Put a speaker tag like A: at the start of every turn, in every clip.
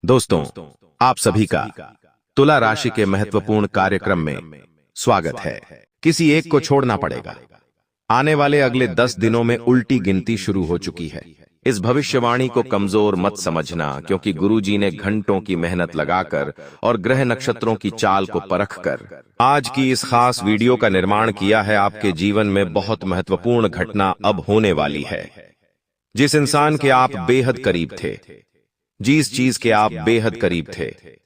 A: दोस्तों, आप सभी का तुला राशि के महत्वपूर्ण कार्यक्रम में स्वागत है। किसी एक को छोड़ना पड़ेगा। आने वाले अगले 10 दिनों में उल्टी गिनती शुरू हो चुकी है। इस भविष्यवाणी को कमजोर मत समझना, क्योंकि गुरुजी ने घंटों की मेहनत लगाकर और ग्रह नक्षत्रों की चाल को परखकर आज की इस खास वीडियो का निर्माण किया है। आपके जीवन में बहुत महत्वपूर्ण घटना अब होने वाली है। जिस इंसान के आप बेहद करीब थे, जिस चीज के आप बेहद करीब थे,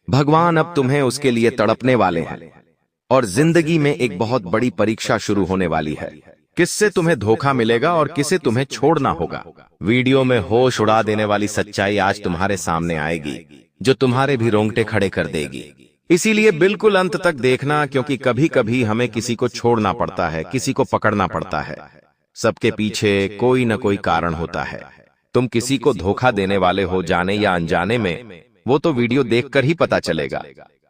A: भगवान अब तुम्हें उसके लिए तड़पने वाले हैं और जिंदगी में एक बहुत बड़ी परीक्षा शुरू होने वाली है। किससे तुम्हें धोखा मिलेगा और किसे तुम्हें छोड़ना होगा। वीडियो में होश उड़ा देने वाली सच्चाई आज तुम्हारे सामने आएगी, जो तुम्हारे भी रोंगटे खड़े कर देगी। इसीलिए बिल्कुल अंत तक देखना, क्योंकि कभी कभी हमें किसी को छोड़ना पड़ता है, किसी को पकड़ना पड़ता है। सबके पीछे कोई न कोई कारण होता है। तुम किसी को धोखा देने वाले हो, जाने या अनजाने में, वो तो वीडियो देखकर ही पता चलेगा।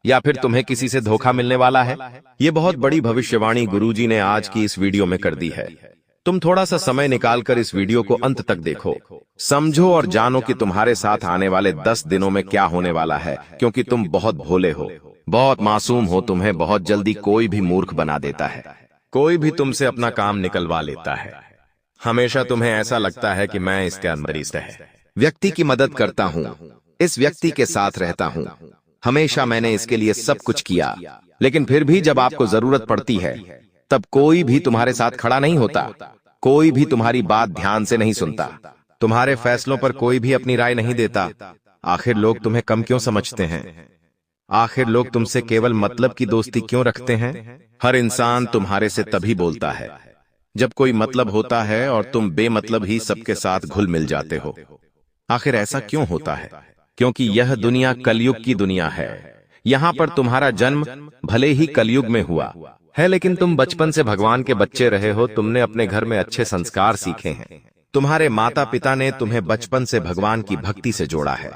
A: या फिर तुम्हें किसी से धोखा मिलने वाला है। ये बहुत बड़ी भविष्यवाणी गुरुजी ने आज की इस वीडियो में कर दी है। तुम थोड़ा सा समय निकालकर इस वीडियो को अंत तक देखो, समझो और जानो कि तुम्हारे साथ आने वाले 10 दिनों में क्या होने वाला है। क्योंकि तुम बहुत भोले हो, बहुत मासूम हो। तुम्हें बहुत जल्दी कोई भी मूर्ख बना देता है, कोई भी तुमसे अपना काम निकलवा लेता है। हमेशा तुम्हें ऐसा लगता है कि मैं इसके अंदर इस व्यक्ति की मदद करता हूँ, इस व्यक्ति के साथ रहता हूँ, हमेशा मैंने इसके लिए सब कुछ किया। लेकिन फिर भी जब आपको जरूरत पड़ती है, तब कोई भी तुम्हारे साथ खड़ा नहीं होता, कोई भी तुम्हारी बात ध्यान से नहीं सुनता, तुम्हारे फैसलों पर कोई भी अपनी राय नहीं देता। आखिर लोग तुम्हें कम क्यों समझते हैं? आखिर लोग तुमसे केवल मतलब की दोस्ती क्यों रखते हैं? हर इंसान तुम्हारे से तभी बोलता है जब कोई मतलब होता है, और तुम बेमतलब ही सबके साथ घुल मिल जाते हो। आखिर ऐसा क्यों होता है? क्योंकि यह दुनिया कलयुग की दुनिया है। यहाँ पर तुम्हारा जन्म भले ही कलयुग में हुआ है, लेकिन तुम बचपन से भगवान के बच्चे रहे हो। तुमने अपने घर में अच्छे संस्कार सीखे हैं। तुम्हारे माता पिता ने तुम्हें बचपन से भगवान की भक्ति से जोड़ा है,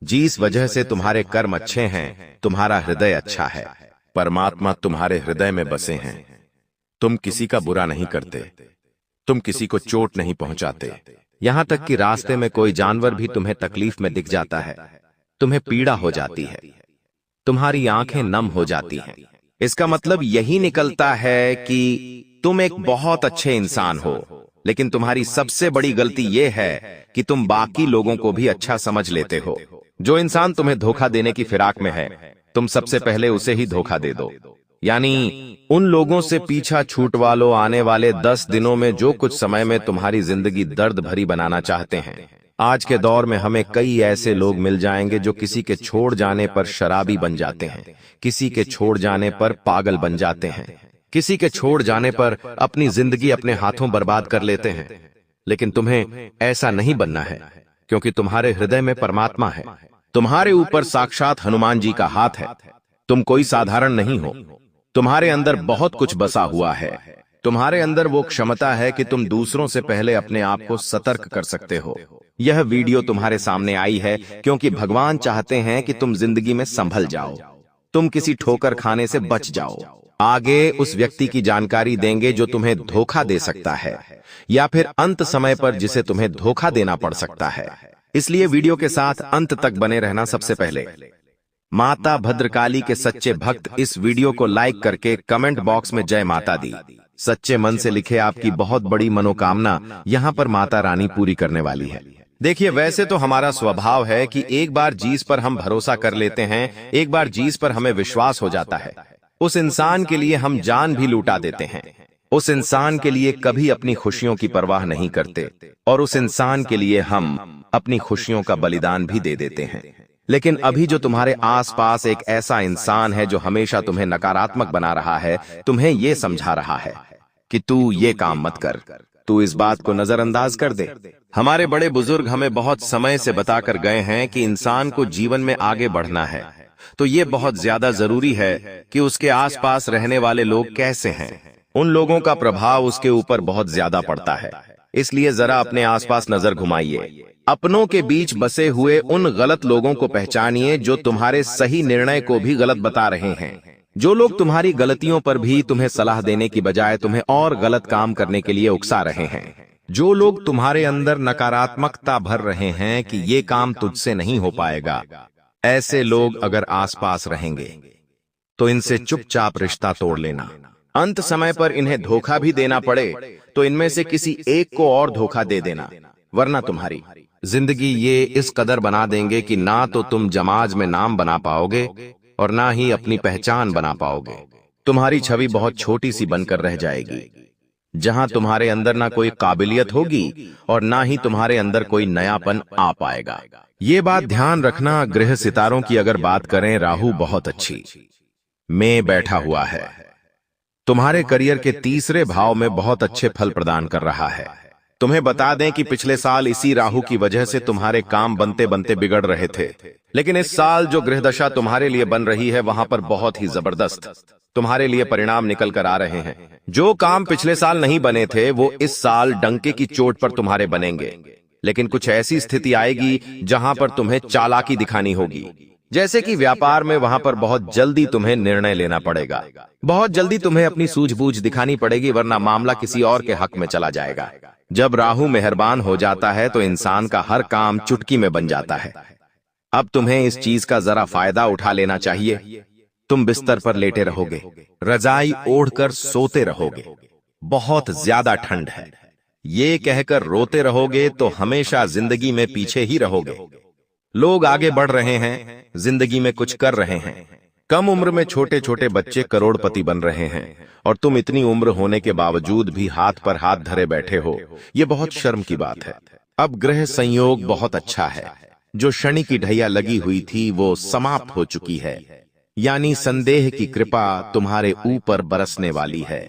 A: जिस वजह से तुम्हारे कर्म अच्छे हैं, तुम्हारा हृदय अच्छा है, परमात्मा तुम्हारे हृदय में बसे हैं। तुम किसी का बुरा नहीं करते, तुम किसी को चोट नहीं पहुंचाते। यहां तक कि रास्ते में कोई जानवर भी तुम्हें तकलीफ में दिख जाता है, तुम्हें पीड़ा हो जाती है, तुम्हारी आंखें नम हो जाती हैं। इसका मतलब यही निकलता है कि तुम एक बहुत अच्छे इंसान हो। लेकिन तुम्हारी सबसे बड़ी गलती यह है कि तुम बाकी लोगों को भी अच्छा समझ लेते हो। जो इंसान तुम्हें धोखा देने की फिराक में है, तुम सबसे पहले उसे ही धोखा दे दो। यानी उन लोगों से पीछा छूटवा लो। आने वाले 10 दिनों में जो कुछ समय में तुम्हारी जिंदगी दर्द भरी बनाना चाहते हैं। आज के दौर में हमें कई ऐसे लोग मिल जाएंगे जो किसी के छोड़ जाने पर शराबी बन जाते हैं, किसी के छोड़ जाने पर पागल बन जाते हैं, किसी के छोड़ जाने पर अपनी जिंदगी अपने हाथों बर्बाद कर लेते हैं। लेकिन तुम्हें ऐसा नहीं बनना है, क्योंकि तुम्हारे हृदय में परमात्मा है, तुम्हारे ऊपर साक्षात हनुमान जी का हाथ है। तुम कोई साधारण नहीं हो, तुम्हारे अंदर बहुत कुछ बसा हुआ है। तुम्हारे अंदर वो क्षमता है कि तुम दूसरों से पहले अपने आप को सतर्क कर सकते हो। यह वीडियो तुम्हारे सामने आई है क्योंकि भगवान चाहते हैं कि तुम जिंदगी में संभल जाओ, तुम किसी ठोकर खाने से बच जाओ। आगे उस व्यक्ति की जानकारी देंगे जो तुम्हें धोखा दे सकता है, या फिर अंत समय पर जिसे तुम्हें धोखा देना पड़ सकता है। इसलिए वीडियो के साथ अंत तक बने रहना। सबसे पहले माता भद्रकाली के सच्चे भक्त इस वीडियो को लाइक करके कमेंट बॉक्स में जय माता दी सच्चे मन से लिखे। आपकी बहुत बड़ी मनोकामना यहाँ पर माता रानी पूरी करने वाली है। देखिए, वैसे तो हमारा स्वभाव है कि एक बार जिस पर हम भरोसा कर लेते हैं, एक बार जिस पर हमें विश्वास हो जाता है, उस इंसान के लिए हम जान भी लुटा देते हैं। उस इंसान के लिए कभी अपनी खुशियों की परवाह नहीं करते, और उस इंसान के लिए हम अपनी खुशियों का बलिदान भी दे देते हैं। लेकिन अभी जो तुम्हारे आसपास एक ऐसा इंसान है जो हमेशा तुम्हें नकारात्मक बना रहा है, तुम्हें ये समझा रहा है कि तू ये काम मत कर, तू इस बात को नजरअंदाज कर दे। हमारे बड़े बुजुर्ग हमें बहुत समय से बताकर गए हैं कि इंसान को जीवन में आगे बढ़ना है, तो ये बहुत ज्यादा जरूरी है कि उसके आसपास रहने वाले लोग कैसे हैं। उन लोगों का प्रभाव उसके ऊपर बहुत ज्यादा पड़ता है। इसलिए जरा अपने आसपास नजर घुमाइए, अपनों के बीच बसे हुए उन गलत लोगों को पहचानिए जो तुम्हारे सही निर्णय को भी गलत बता रहे हैं। जो लोग तुम्हारी गलतियों पर भी तुम्हें सलाह देने की बजाय तुम्हें और गलत काम करने के लिए उकसा रहे हैं। जो लोग तुम्हारे अंदर नकारात्मकता भर रहे हैं कि ये काम तुझसे नहीं हो पाएगा, ऐसे लोग अगर आसपास रहेंगे तो इनसे चुपचाप रिश्ता तोड़ लेना। अंत समय पर इन्हें धोखा भी देना पड़े तो इनमें से किसी एक को और धोखा दे देना, वरना तुम्हारी जिंदगी ये इस कदर बना देंगे कि ना तो तुम समाज में नाम बना पाओगे और ना ही अपनी पहचान बना पाओगे। तुम्हारी छवि बहुत छोटी सी बनकर रह जाएगी, जहां तुम्हारे अंदर ना कोई काबिलियत होगी और ना ही तुम्हारे अंदर कोई नयापन आ पाएगा। ये बात ध्यान रखना। ग्रह सितारों की अगर बात करें, राहु बहुत अच्छी में बैठा हुआ है, तुम्हारे करियर के तीसरे भाव में बहुत अच्छे फल प्रदान कर रहा है। तुम्हें बता दें कि पिछले साल इसी राहु की वजह से तुम्हारे काम बनते बनते बिगड़ रहे थे, लेकिन इस साल जो ग्रह दशा तुम्हारे लिए बन रही है वहां पर बहुत ही जबरदस्त तुम्हारे लिए परिणाम निकल कर आ रहे हैं। जो काम पिछले साल नहीं बने थे वो इस साल डंके की चोट पर तुम्हारे बनेंगे, लेकिन कुछ ऐसी स्थिति आएगी जहां पर तुम्हें चालाकी दिखानी होगी। जैसे कि व्यापार में, वहां पर बहुत जल्दी तुम्हें निर्णय लेना पड़ेगा, बहुत जल्दी तुम्हें अपनी सूझबूझ दिखानी पड़ेगी, वरना मामला किसी और के हक में चला जाएगा। जब राहु मेहरबान हो जाता है तो इंसान का हर काम चुटकी में बन जाता है। अब तुम्हें इस चीज का जरा फायदा उठा लेना चाहिए। तुम बिस्तर पर लेटे रहोगे, रजाई ओढ़कर सोते रहोगे, बहुत ज्यादा ठंड है, ये कहकर रोते रहोगे तो हमेशा जिंदगी में पीछे ही रहोगे। लोग आगे बढ़ रहे हैं, जिंदगी में कुछ कर रहे हैं। कम उम्र में छोटे छोटे बच्चे करोड़पति बन रहे हैं और तुम इतनी उम्र होने के बावजूद भी हाथ पर हाथ धरे बैठे हो, ये बहुत शर्म की बात है। अब ग्रह संयोग बहुत अच्छा है। जो शनि की ढैया लगी हुई थी वो समाप्त हो चुकी है, यानी संदेह की कृपा तुम्हारे ऊपर बरसने वाली है।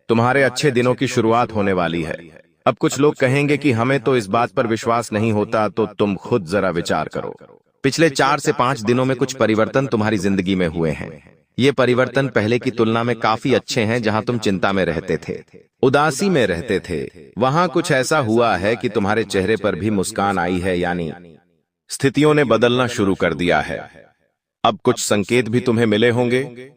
A: तुम्हारे अच्छे दिनों की शुरुआत होने वाली है। अब कुछ लोग कहेंगे कि हमें तो इस बात पर विश्वास नहीं होता, तो तुम खुद जरा विचार करो। पिछले 4 से 5 दिनों में कुछ परिवर्तन तुम्हारी जिंदगी में हुए हैं। ये परिवर्तन पहले की तुलना में काफी अच्छे हैं। जहां तुम चिंता में रहते थे, उदासी में रहते थे, वहां कुछ ऐसा हुआ है कि तुम्हारे चेहरे पर भी मुस्कान आई है, यानी स्थितियों ने बदलना शुरू कर दिया है। अब कुछ संकेत भी तुम्हें मिले होंगे,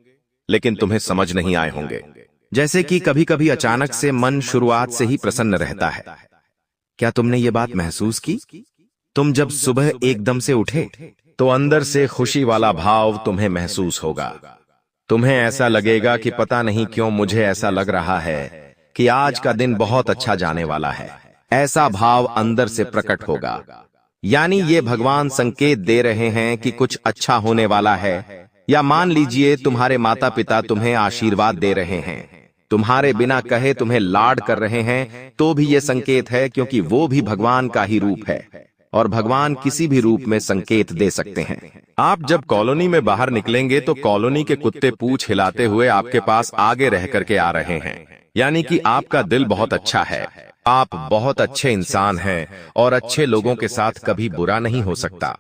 A: लेकिन तुम्हें समझ नहीं आए होंगे। जैसे कि कभी कभी अचानक से मन शुरुआत से ही प्रसन्न रहता है। क्या तुमने ये बात महसूस की? तुम जब सुबह एकदम से उठे तो अंदर से खुशी वाला भाव तुम्हें महसूस होगा। तुम्हें ऐसा लगेगा कि पता नहीं क्यों मुझे ऐसा लग रहा है कि आज का दिन बहुत अच्छा जाने वाला है। ऐसा भाव अंदर से प्रकट होगा, यानी ये भगवान संकेत दे रहे हैं कि कुछ अच्छा होने वाला है। या मान लीजिए तुम्हारे माता पिता तुम्हें आशीर्वाद दे रहे हैं, तुम्हारे बिना कहे तुम्हें लाड कर रहे हैं, तो भी ये संकेत है, क्योंकि वो भी भगवान का ही रूप है और भगवान किसी भी रूप में संकेत दे सकते हैं। आप जब कॉलोनी में बाहर निकलेंगे तो कॉलोनी के कुत्ते पूंछ हिलाते हुए आपके पास आगे रह करके आ रहे हैं, यानी कि आपका दिल बहुत अच्छा है। आप बहुत अच्छे इंसान हैं और अच्छे लोगों के साथ कभी बुरा नहीं हो सकता।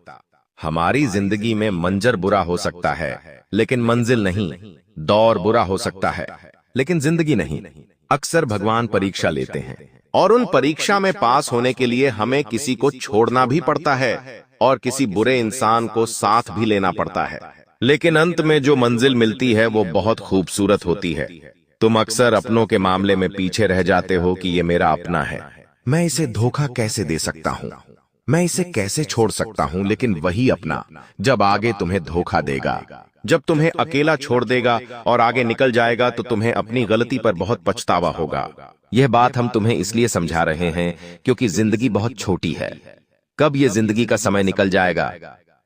A: हमारी जिंदगी में मंजर बुरा हो सकता है लेकिन मंजिल नहीं, दौर बुरा हो सकता है लेकिन जिंदगी नहीं। अक्सर भगवान परीक्षा लेते हैं और उन परीक्षा में पास होने के लिए हमें किसी को छोड़ना भी पड़ता है और किसी बुरे इंसान को साथ भी लेना पड़ता है, लेकिन अंत में जो मंजिल मिलती है वो बहुत खूबसूरत होती है। तुम अक्सर अपनों के मामले में पीछे रह जाते हो कि ये मेरा अपना है, मैं इसे धोखा कैसे दे सकता हूँ, मैं इसे कैसे छोड़ सकता हूँ। लेकिन वही अपना जब आगे तुम्हें धोखा देगा, जब तुम्हें अकेला छोड़ देगा और आगे निकल जाएगा, तो तुम्हें अपनी गलती पर बहुत पछतावा होगा। यह बात हम तुम्हें इसलिए समझा रहे हैं क्योंकि जिंदगी बहुत छोटी है। कब ये जिंदगी का समय निकल जाएगा,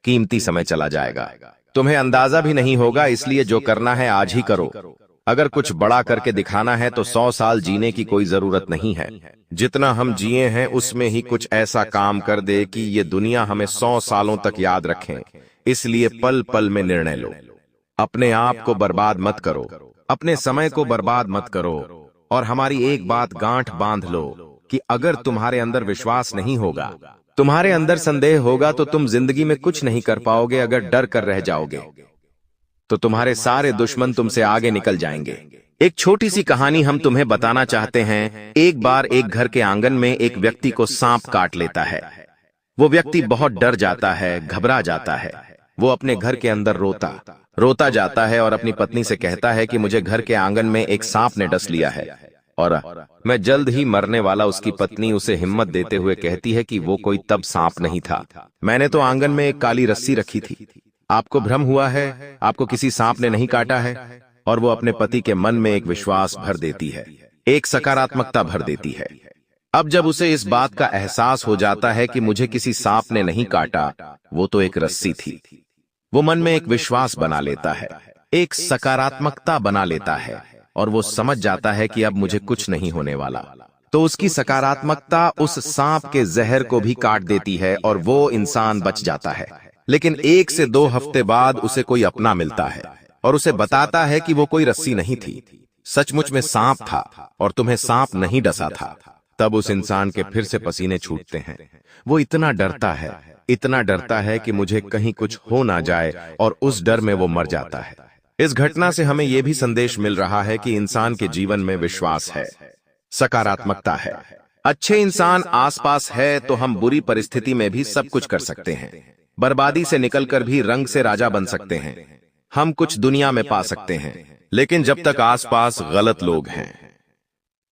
A: कीमती समय चला जाएगा, तुम्हें अंदाजा भी नहीं होगा। इसलिए जो करना है आज ही करो। अगर कुछ बड़ा करके दिखाना है तो 100 साल जीने की कोई जरूरत नहीं है। जितना हम जिए हैं उसमें ही कुछ ऐसा काम कर दे कि ये दुनिया हमें 100 सालों तक याद रखें। इसलिए पल पल में निर्णय लो। अपने आप को बर्बाद मत करो, अपने समय को बर्बाद मत करो। और हमारी एक बात गांठ बांध लो कि अगर तुम्हारे अंदर विश्वास नहीं होगा, तुम्हारे अंदर संदेह होगा, तो तुम जिंदगी में कुछ नहीं कर पाओगे। अगर डर कर रह जाओगे तो तुम्हारे सारे दुश्मन तुमसे आगे निकल जाएंगे। एक छोटी सी कहानी हम तुम्हें बताना चाहते हैं। एक बार एक घर के आंगन में एक व्यक्ति को सांप काट लेता है। वो व्यक्ति बहुत डर जाता है, घबरा जाता है। वो अपने घर के अंदर रोता जाता है और अपनी पत्नी से कहता है कि मुझे घर के आंगन में एक सांप ने डस लिया है और मैं जल्द ही मरने वाला। उसकी पत्नी उसे हिम्मत देते हुए कहती है कि वो कोई तब सांप नहीं था, मैंने तो आंगन में एक काली रस्सी रखी थी। आपको भ्रम हुआ है, आपको किसी सांप ने नहीं काटा है, और वो अपने पति के मन में एक विश्वास भर देती है, एक सकारात्मकता भर देती है। अब जब उसे इस बात का एहसास हो जाता है कि मुझे किसी सांप ने नहीं काटा, वो तो एक रस्सी थी, वो मन में एक विश्वास बना लेता है, एक सकारात्मकता बना लेता है, और वो समझ जाता है कि अब मुझे कुछ नहीं होने वाला। तो उसकी सकारात्मकता उस सांप के जहर को भी काट देती है और वो इंसान बच जाता है। लेकिन 1 से 2 हफ्ते बाद उसे कोई अपना मिलता है और उसे बताता है कि वो कोई रस्सी नहीं थी, सचमुच में सांप था और तुम्हें सांप नहीं डसा था। तब उस इंसान के फिर से पसीने छूटते हैं। वो इतना डरता है कि मुझे कहीं कुछ हो ना जाए, और उस डर में वो मर जाता है। इस घटना से हमें यह भी संदेश मिल रहा है कि इंसान के जीवन में विश्वास है, सकारात्मकता है, अच्छे इंसान आसपास है तो हम बुरी परिस्थिति में भी सब कुछ कर सकते हैं। बर्बादी से निकलकर भी रंग से राजा बन सकते हैं, हम कुछ दुनिया में पा सकते हैं। लेकिन जब तक आसपास गलत लोग हैं,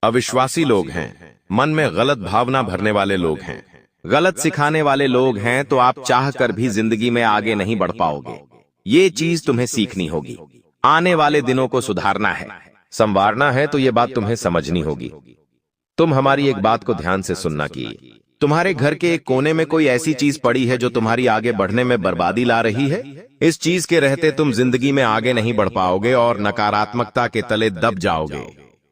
A: अविश्वासी लोग हैं, मन में गलत भावना भरने वाले लोग हैं, गलत सिखाने वाले लोग हैं, तो आप चाहकर भी जिंदगी में आगे नहीं बढ़ पाओगे। ये चीज तुम्हें सीखनी होगी। आने वाले दिनों को सुधारना है, संवारना है, तो ये बात तुम्हें समझनी होगी। तुम हमारी एक बात को ध्यान से सुनना कि तुम्हारे घर के एक कोने में कोई ऐसी चीज पड़ी है जो तुम्हारी आगे बढ़ने में बर्बादी ला रही है। इस चीज के रहते तुम जिंदगी में आगे नहीं बढ़ पाओगे और नकारात्मकता के तले दब जाओगे।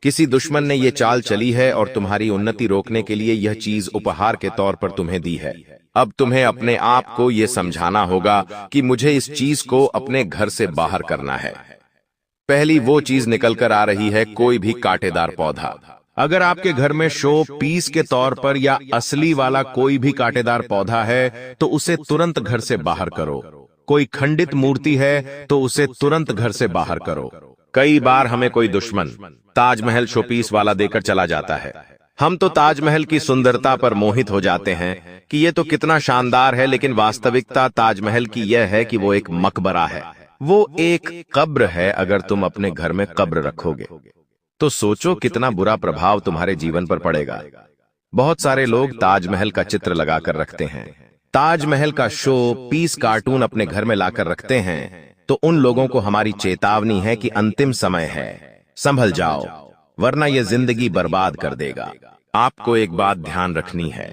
A: किसी दुश्मन ने यह चाल चली है और तुम्हारी उन्नति रोकने के लिए यह चीज उपहार के तौर पर तुम्हें दी है। अब तुम्हें अपने आप को यह समझाना होगा कि मुझे इस चीज को अपने घर से बाहर करना है। पहली वो चीज निकल कर आ रही है, कोई भी कांटेदार पौधा। अगर आपके घर में शो पीस के तौर पर या असली वाला कोई भी कांटेदार पौधा है तो उसे तुरंत घर से बाहर करो। कोई खंडित मूर्ति है तो उसे तुरंत घर से बाहर करो। कई बार हमें कोई दुश्मन ताजमहल शोपीस वाला देकर चला जाता है। हम तो ताजमहल की सुंदरता पर मोहित हो जाते हैं कि ये तो कितना शानदार है, लेकिन वास्तविकता ताजमहल की यह है कि वो एक मकबरा है, वो एक कब्र है। अगर तुम अपने घर में कब्र रखोगे तो सोचो कितना बुरा प्रभाव तुम्हारे जीवन पर पड़ेगा। बहुत सारे लोग ताजमहल का चित्र लगाकर रखते हैं, ताजमहल का शो पीस कार्टून अपने घर में लाकर रखते हैं। तो उन लोगों को हमारी चेतावनी है कि अंतिम समय है, संभल जाओ, वरना यह जिंदगी बर्बाद कर देगा। आपको एक बात ध्यान रखनी है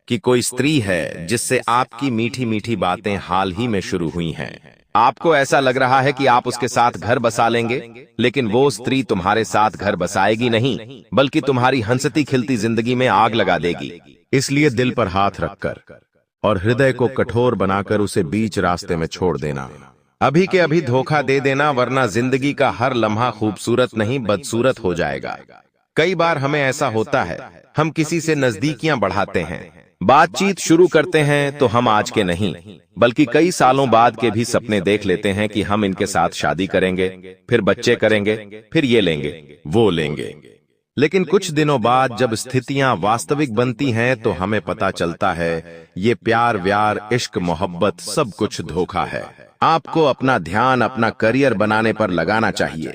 A: कि कोई स्त्री है जिससे आपकी मीठी मीठी बातें हाल ही में शुरू हुई हैं। आपको ऐसा लग रहा है कि आप उसके साथ घर बसा लेंगे, लेकिन वो स्त्री तुम्हारे साथ घर बसाएगी नहीं, बल्कि तुम्हारी हंसती खिलती जिंदगी में आग लगा देगी। इसलिए दिल पर हाथ रखकर और हृदय को कठोर बनाकर उसे बीच रास्ते में छोड़ देना। अभी के अभी धोखा दे देना, वरना जिंदगी का हर लम्हा खूबसूरत नहीं बदसूरत हो जाएगा। कई बार हमें ऐसा होता है, हम किसी से नजदीकियां बढ़ाते हैं, बातचीत शुरू करते हैं, तो हम आज के नहीं बल्कि कई सालों बाद के भी सपने देख लेते हैं कि हम इनके साथ शादी करेंगे, फिर बच्चे करेंगे, फिर ये लेंगे, वो लेंगे। लेकिन कुछ दिनों बाद जब स्थितियां वास्तविक बनती हैं तो हमें पता चलता है ये प्यार व्यार इश्क मोहब्बत सब कुछ धोखा है। आपको अपना ध्यान अपना करियर बनाने पर लगाना चाहिए।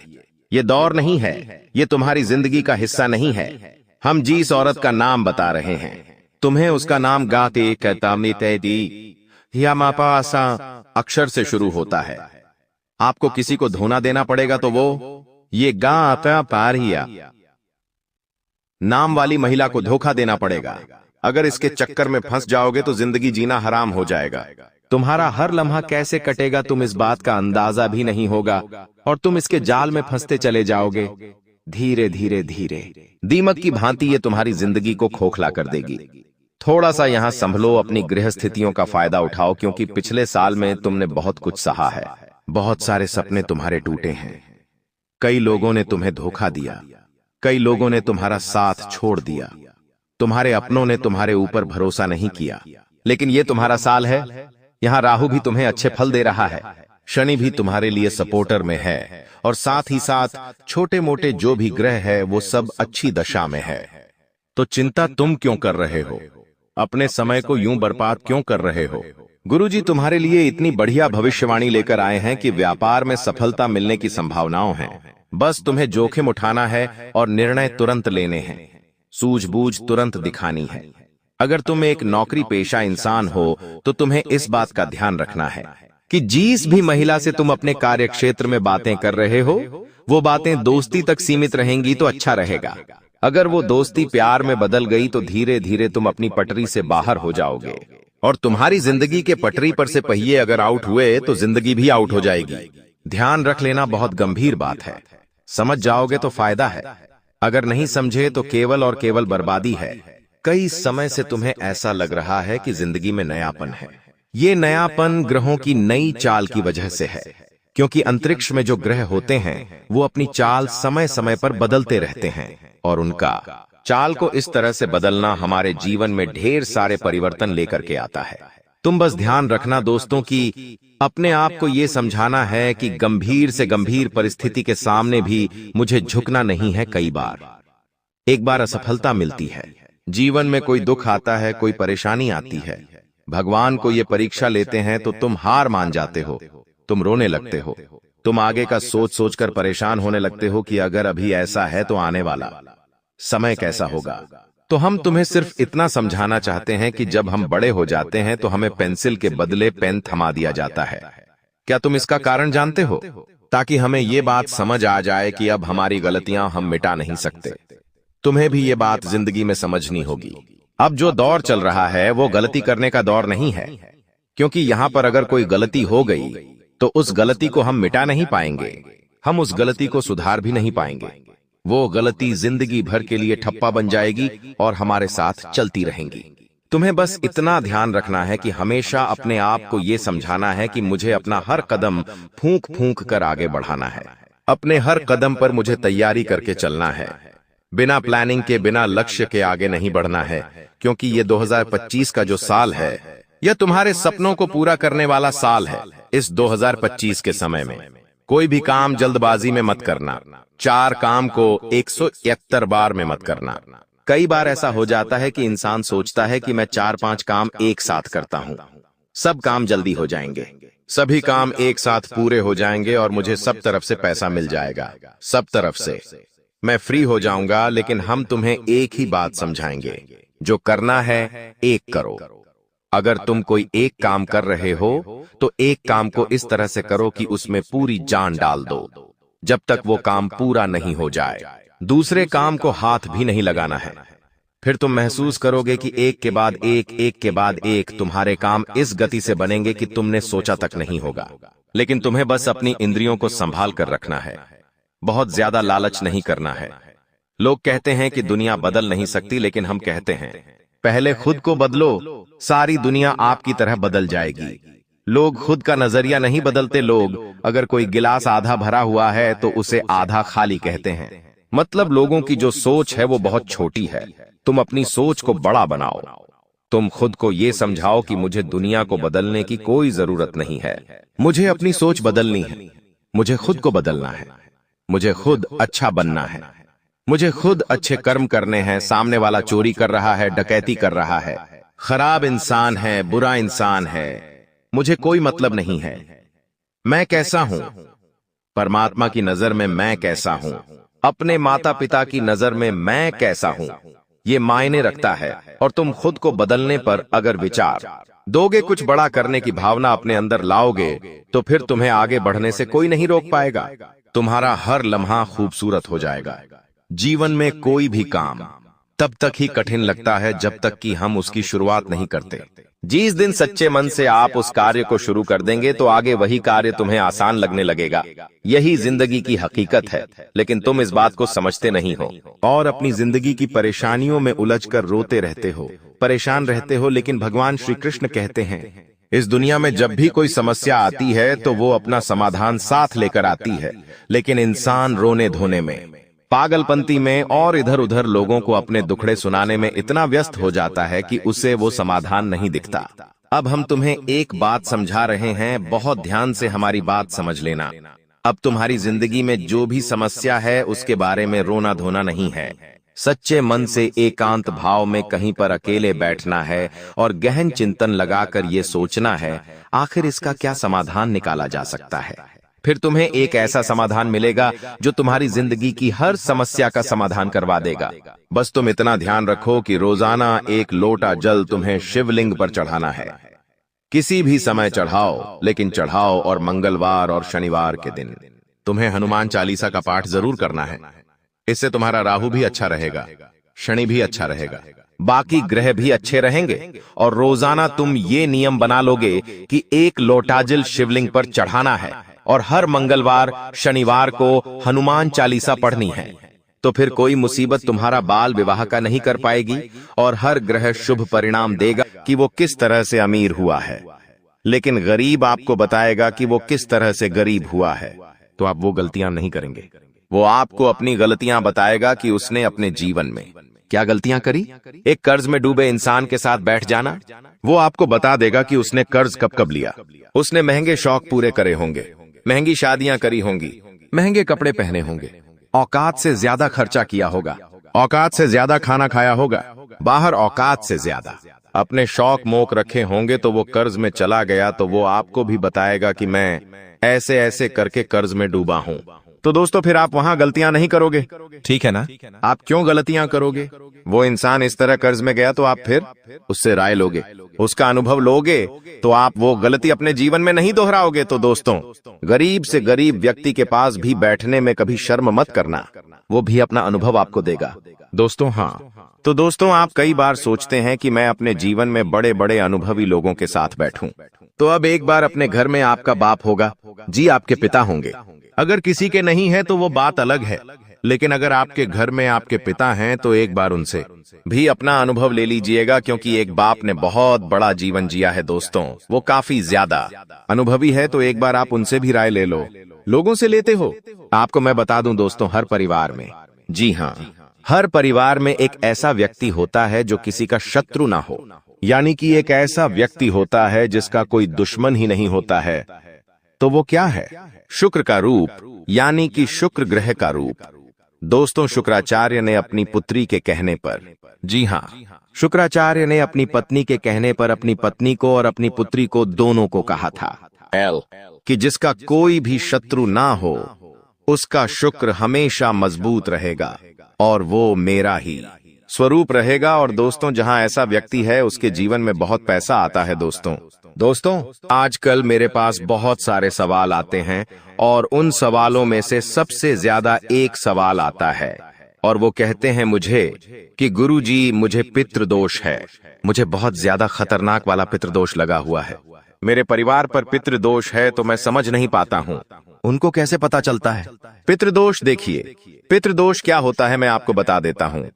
A: ये दौर नहीं है, ये तुम्हारी जिंदगी का हिस्सा नहीं है। हम जिस औरत का नाम बता रहे हैं, तुम्हें उसका नाम गाते कहतामनी तैदी या मापासा अक्षर से शुरू होता है। आपको किसी को धोना देना पड़ेगा तो वो ये गा आता पारिया नाम वाली महिला को धोखा देना पड़ेगा। अगर इसके चक्कर में फंस जाओगे तो जिंदगी जीना हराम हो जाएगा। तुम्हारा हर लम्हा कैसे कटेगा तुम इस बात का अंदाजा भी नहीं होगा, और तुम इसके जाल में फंसते चले जाओगे। धीरे धीरे धीरे दीमक की भांति ये तुम्हारी जिंदगी को खोखला कर देगी। थोड़ा सा यहाँ संभलो, अपनी गृह स्थितियों का फायदा उठाओ, क्योंकि पिछले साल में तुमने बहुत कुछ सहा है। बहुत सारे सपने तुम्हारे टूटे हैं, कई लोगों ने तुम्हें धोखा दिया, कई लोगों ने तुम्हारा साथ छोड़ दिया, तुम्हारे अपनों ने तुम्हारे ऊपर भरोसा नहीं किया। लेकिन ये तुम्हारा साल है। यहाँ राहु भी तुम्हें अच्छे फल दे रहा है, शनि भी तुम्हारे लिए सपोर्टर में है, और साथ ही साथ छोटे मोटे जो भी ग्रह है वो सब अच्छी दशा में है। तो चिंता तुम क्यों कर रहे हो? अपने समय को यूं बर्बाद क्यों कर रहे हो? गुरुजी तुम्हारे लिए इतनी बढ़िया भविष्यवाणी लेकर आए हैं कि व्यापार में सफलता मिलने की संभावनाओं हैं। बस तुम्हें जोखिम उठाना है और निर्णय तुरंत लेने हैं, सूझबूझ तुरंत दिखानी है। अगर तुम एक नौकरी पेशा इंसान हो तो तुम्हें इस बात का ध्यान रखना है कि जिस भी महिला से तुम अपने कार्य क्षेत्र में बातें कर रहे हो, वो बातें दोस्ती तक सीमित रहेंगी तो अच्छा रहेगा। अगर वो दोस्ती प्यार में बदल गई तो धीरे धीरे तुम अपनी पटरी से बाहर हो जाओगे, और तुम्हारी जिंदगी के पटरी पर से पहिए अगर आउट हुए तो जिंदगी भी आउट हो जाएगी। ध्यान रख लेना बहुत गंभीर बात है। समझ जाओगे तो फायदा है, अगर नहीं समझे तो केवल और केवल बर्बादी है। कई समय से तुम्हें ऐसा लग रहा है कि जिंदगी में नयापन है। ये नयापन ग्रहों की नई चाल की वजह से है, क्योंकि अंतरिक्ष में जो ग्रह होते हैं वो अपनी चाल समय समय पर बदलते रहते हैं, और उनका चाल को इस तरह से बदलना हमारे जीवन में ढेर सारे परिवर्तन लेकर के आता है। तुम बस ध्यान रखना दोस्तों कि अपने आप को ये समझाना है कि गंभीर से गंभीर परिस्थिति के सामने भी मुझे झुकना नहीं है। कई बार एक बार असफलता मिलती है, जीवन में कोई दुख आता है, कोई परेशानी आती है, भगवान को ये परीक्षा लेते हैं तो तुम हार मान जाते हो, तुम रोने लगते हो, तुम आगे का सोच सोचकर परेशान होने लगते हो कि अगर अभी ऐसा है तो आने वाला समय कैसा होगा। तो हम तुम्हें सिर्फ इतना समझाना चाहते हैं कि जब हम बड़े हो जाते हैं तो हमें पेंसिल के बदले पेन थमा दिया जाता है। क्या तुम इसका कारण जानते हो? ताकि हमें ये बात समझ आ जाए कि अब हमारी गलतियां हम मिटा नहीं सकते। तुम्हें भी ये बात जिंदगी में समझनी होगी। अब जो दौर चल रहा है वो गलती करने का दौर नहीं है, क्योंकि यहां पर अगर कोई गलती हो गई तो उस गलती को हम मिटा नहीं पाएंगे, हम उस गलती को सुधार भी नहीं पाएंगे। वो गलती जिंदगी भर के लिए ठप्पा बन जाएगी और हमारे साथ चलती रहेंगी। तुम्हें बस इतना ध्यान रखना है कि हमेशा अपने आप को ये समझाना है कि मुझे अपना हर कदम फूंक फूंक कर आगे बढ़ाना है। अपने हर कदम पर मुझे तैयारी करके चलना है, बिना प्लानिंग के, बिना लक्ष्य के आगे नहीं बढ़ना है, क्योंकि ये 2025 का जो साल है यह तुम्हारे सपनों को पूरा करने वाला साल है। इस 2025 के समय में कोई भी काम जल्दबाजी में मत करना, 4 काम को 171 बार में मत करना। कई बार ऐसा हो जाता है कि इंसान सोचता है कि मैं 4-5 काम एक साथ करता हूं, सब काम जल्दी हो जाएंगे, सभी काम एक साथ पूरे हो जाएंगे और मुझे सब तरफ से पैसा मिल जाएगा, सब तरफ से मैं फ्री हो जाऊंगा। लेकिन हम तुम्हें एक ही बात समझाएंगे, जो करना है एक करो। अगर तुम कोई एक काम कर रहे हो तो एक काम को इस तरह से करो कि उसमें पूरी जान डाल दो, जब तक वो काम पूरा नहीं हो जाए। दूसरे काम को हाथ भी नहीं लगाना है। फिर तुम महसूस करोगे कि एक के बाद एक, एक के बाद एक तुम्हारे काम इस गति से बनेंगे कि तुमने सोचा तक नहीं होगा। लेकिन तुम्हें बस अपनी इंद्रियों को संभाल कर रखना है, बहुत ज्यादा लालच नहीं करना है। लोग कहते हैं कि दुनिया बदल नहीं सकती, लेकिन हम कहते हैं पहले खुद को बदलो, सारी दुनिया आपकी तरह बदल जाएगी। लोग खुद का नजरिया नहीं बदलते। लोग अगर कोई गिलास आधा भरा हुआ है तो उसे आधा खाली कहते हैं। मतलब लोगों की जो सोच है वो बहुत छोटी है। तुम अपनी सोच को बड़ा बनाओ। तुम खुद को ये समझाओ कि मुझे दुनिया को बदलने की कोई जरूरत नहीं है, मुझे अपनी सोच बदलनी है, मुझे खुद को बदलना है, मुझे खुद अच्छा बनना है, मुझे खुद अच्छे कर्म करने हैं। सामने वाला चोरी कर रहा है, डकैती कर रहा है, खराब इंसान है, बुरा इंसान है, मुझे कोई मतलब नहीं है। मैं कैसा हूं, परमात्मा की नजर में मैं कैसा हूं, अपने माता पिता की नजर में मैं कैसा हूं, ये मायने रखता है। और तुम खुद को बदलने पर अगर विचार दोगे, कुछ बड़ा करने की भावना अपने अंदर लाओगे, तो फिर तुम्हें आगे बढ़ने से कोई नहीं रोक पाएगा। तुम्हारा हर लम्हा खूबसूरत हो जाएगा। जीवन में कोई भी काम तब तक ही कठिन लगता है जब तक कि हम उसकी शुरुआत नहीं करते। जिस दिन सच्चे मन से आप उस कार्य को शुरू कर देंगे तो आगे वही कार्य तुम्हें आसान लगने लगेगा। यही जिंदगी की हकीकत है, लेकिन तुम इस बात को समझते नहीं हो और अपनी जिंदगी की परेशानियों में उलझकर रोते रहते हो, परेशान रहते हो। लेकिन भगवान श्री कृष्ण कहते हैं, इस दुनिया में जब भी कोई समस्या आती है तो वो अपना समाधान साथ लेकर आती है, लेकिन इंसान रोने धोने में, पागलपंती में और इधर उधर लोगों को अपने दुखड़े सुनाने में इतना व्यस्त हो जाता है कि उसे वो समाधान नहीं दिखता। अब हम तुम्हें एक बात समझा रहे हैं, बहुत ध्यान से हमारी बात समझ लेना। अब तुम्हारी जिंदगी में जो भी समस्या है उसके बारे में रोना धोना नहीं है। सच्चे मन से एकांत भाव में कहीं पर अकेले बैठना है और गहन चिंतन लगाकर ये सोचना है आखिर इसका क्या समाधान निकाला जा सकता है। फिर तुम्हें एक ऐसा समाधान मिलेगा जो तुम्हारी जिंदगी की हर समस्या का समाधान करवा देगा। बस तुम इतना ध्यान रखो कि रोजाना एक लोटा जल तुम्हें शिवलिंग पर चढ़ाना है। किसी भी समय चढ़ाओ, लेकिन चढ़ाओ और मंगलवार और शनिवार के दिन। तुम्हें हनुमान चालीसा का पाठ जरूर करना है। इससे तुम्हारा राहु भी अच्छा रहेगा, शनि भी अच्छा रहेगा, बाकी ग्रह भी अच्छे रहेंगे। और रोजाना तुम ये नियम बना लोगे कि 1 लोटा जल शिवलिंग पर चढ़ाना है और हर मंगलवार शनिवार को हनुमान चालीसा पढ़नी है। तो फिर कोई मुसीबत तुम्हारा बाल विवाह का नहीं कर पाएगी और हर ग्रह शुभ परिणाम देगा कि वो किस तरह से अमीर हुआ है, लेकिन गरीब आपको बताएगा कि वो किस तरह से गरीब हुआ है। तो आप वो गलतियां नहीं करेंगे। वो आपको अपनी गलतियां बताएगा कि उसने अपने जीवन में क्या गलतियां करी। एक कर्ज में डूबे इंसान के साथ बैठ जाना, वो आपको बता देगा कि उसने कर्ज कब कब लिया। उसने महंगे शौक पूरे करे होंगे, महंगी शादियां करी होंगी, महंगे कपड़े पहने होंगे, औकात से ज्यादा खर्चा किया होगा, औकात से ज्यादा खाना खाया होगा, बाहर औकात से ज्यादा अपने शौक मोक रखे होंगे। तो वो कर्ज में चला गया तो वो आपको भी बताएगा कि मैं ऐसे ऐसे करके कर्ज में डूबा हूं। तो दोस्तों फिर आप वहां गलतियां नहीं करोगे, ठीक है ना? आप क्यों गलतियां करोगे? वो इंसान इस तरह कर्ज में गया तो आप फिर उससे राय लोगे, उसका अनुभव लोगे, तो आप वो गलती अपने जीवन में नहीं दोहराओगे। तो दोस्तों, गरीब से गरीब व्यक्ति के पास भी बैठने में कभी शर्म मत करना, वो भी अपना अनुभव आपको देगा। दोस्तों हाँ, तो दोस्तों आप कई बार सोचते हैं कि मैं अपने जीवन में बड़े बड़े अनुभवी लोगों के साथ बैठूं। तो अब एक बार अपने घर में आपका बाप होगा, जी आपके पिता होंगे। अगर किसी के नहीं है तो वो बात अलग है, लेकिन अगर आपके घर में आपके पिता हैं तो एक बार उनसे भी अपना अनुभव ले लीजिएगा, क्योंकि एक बाप ने बहुत बड़ा जीवन जिया है दोस्तों, वो काफी ज्यादा अनुभवी है। तो एक बार आप उनसे भी राय ले लो। लोगों से लेते हो? आपको मैं बता दूं दोस्तों, हर परिवार में, जी हाँ, हर परिवार में एक ऐसा व्यक्ति होता है जो किसी का शत्रु ना हो, यानी कि एक ऐसा व्यक्ति होता है जिसका कोई दुश्मन ही नहीं होता है। तो वो क्या है? शुक्र का रूप, यानी कि शुक्र ग्रह का रूप। दोस्तों शुक्राचार्य ने अपनी पुत्री के कहने पर, जी हाँ, शुक्राचार्य ने अपनी पत्नी के कहने पर अपनी पत्नी को और अपनी पुत्री को दोनों को कहा था कि जिसका कोई भी शत्रु ना हो उसका शुक्र हमेशा मजबूत रहेगा और वो मेरा ही स्वरूप रहेगा। और दोस्तों जहां ऐसा व्यक्ति है उसके जीवन में बहुत पैसा आता है। दोस्तों आजकल मेरे पास बहुत सारे सवाल आते हैं और उन सवालों में से सबसे ज्यादा एक सवाल आता है और वो कहते हैं मुझे कि गुरुजी मुझे पितृदोष है, मुझे बहुत ज्यादा खतरनाक वाला पितृदोष लगा हुआ है, मेरे परिवार पर पितृदोष है, तो मैं समझ नहीं पाता हूँ। उनको कैसे पता चलता है पितृदोष? देखिए, पितृदोष क्या होता है मैं आपको बता देता हूँ।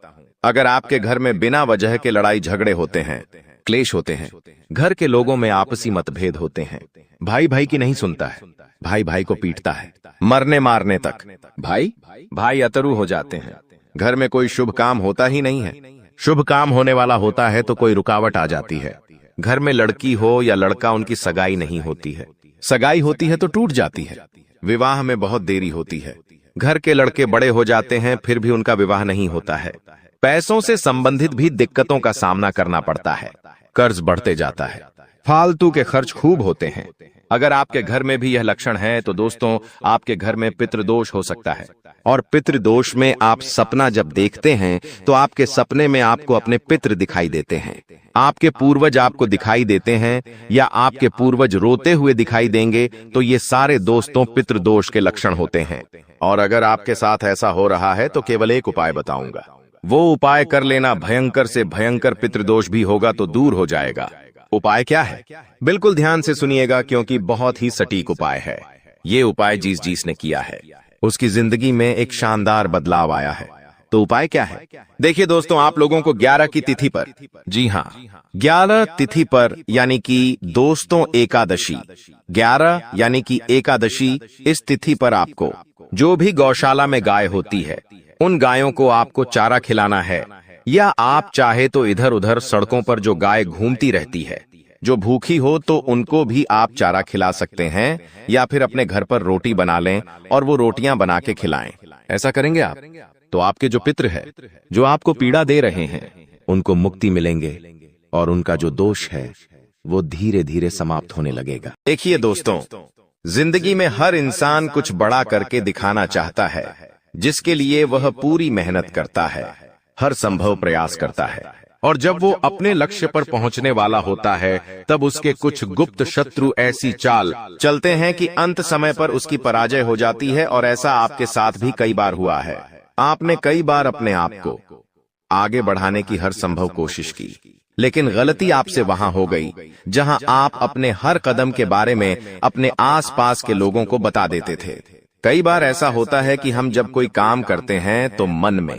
A: अगर आपके घर में बिना वजह के लड़ाई झगड़े होते हैं, क्लेश होते हैं, घर के लोगों में आपसी मतभेद होते हैं, भाई भाई की नहीं सुनता है, भाई भाई को पीटता है, मरने मारने तक भाई भाई अतरू हो जाते हैं, घर में कोई शुभ काम होता ही नहीं है, शुभ काम होने वाला होता है तो कोई रुकावट आ जाती है, घर में लड़की हो या लड़का उनकी सगाई नहीं होती है, सगाई होती है तो टूट जाती है, विवाह में बहुत देरी होती है, घर के लड़के बड़े हो जाते हैं फिर भी उनका विवाह नहीं होता है, पैसों से संबंधित भी दिक्कतों का सामना करना पड़ता है, कर्ज बढ़ते जाता है, फालतू के खर्च खूब होते हैं। अगर आपके घर में भी यह लक्षण है तो दोस्तों आपके घर में पितृदोष हो सकता है। और पितृदोष में आप सपना जब देखते हैं तो आपके सपने में आपको अपने पितृ दिखाई देते हैं, आपके पूर्वज आपको दिखाई देते हैं या आपके पूर्वज रोते हुए दिखाई देंगे, तो ये सारे दोस्तों पितृदोष के लक्षण होते हैं। और अगर आपके साथ ऐसा हो रहा है तो केवल एक उपाय बताऊंगा, वो उपाय कर लेना, भयंकर से भयंकर पितृदोष भी होगा तो दूर हो जाएगा। उपाय क्या है? बिल्कुल ध्यान से सुनिएगा क्योंकि बहुत ही सटीक उपाय है। ये उपाय जिस ने किया है उसकी जिंदगी में एक शानदार बदलाव आया है। तो उपाय क्या है? देखिए दोस्तों, आप लोगों को 11 की तिथि पर, जी हाँ 11 तिथि पर, यानी कि दोस्तों एकादशी, 11 यानी कि एकादशी, इस तिथि पर आपको जो भी गौशाला में गाय होती है उन गायों को आपको चारा खिलाना है, या आप चाहे तो इधर उधर सड़कों पर जो गाय घूमती रहती है, जो भूखी हो तो उनको भी आप चारा खिला सकते हैं, या फिर अपने घर पर रोटी बना लें और वो रोटियां बना के खिलाएं। ऐसा करेंगे आप तो आपके जो पितृ है, जो आपको पीड़ा दे रहे हैं, उनको मुक्ति मिलेंगे और उनका जो दोष है वो धीरे धीरे समाप्त होने लगेगा। देखिए दोस्तों, जिंदगी में हर इंसान कुछ बड़ा करके दिखाना चाहता है, जिसके लिए वह पूरी मेहनत करता है, हर संभव प्रयास करता है, और जब वो अपने लक्ष्य पर पहुंचने वाला होता है तब उसके कुछ गुप्त शत्रु ऐसी चाल चलते हैं कि अंत समय पर उसकी पराजय हो जाती है। और ऐसा आपके साथ भी कई बार हुआ है। आपने कई बार अपने आप को आगे बढ़ाने की हर संभव कोशिश की, लेकिन गलती आपसे वहां हो गई जहां आप अपने हर कदम के बारे में अपने आसपास के लोगों को बता देते थे। कई बार ऐसा होता है कि हम जब कोई काम करते हैं तो मन में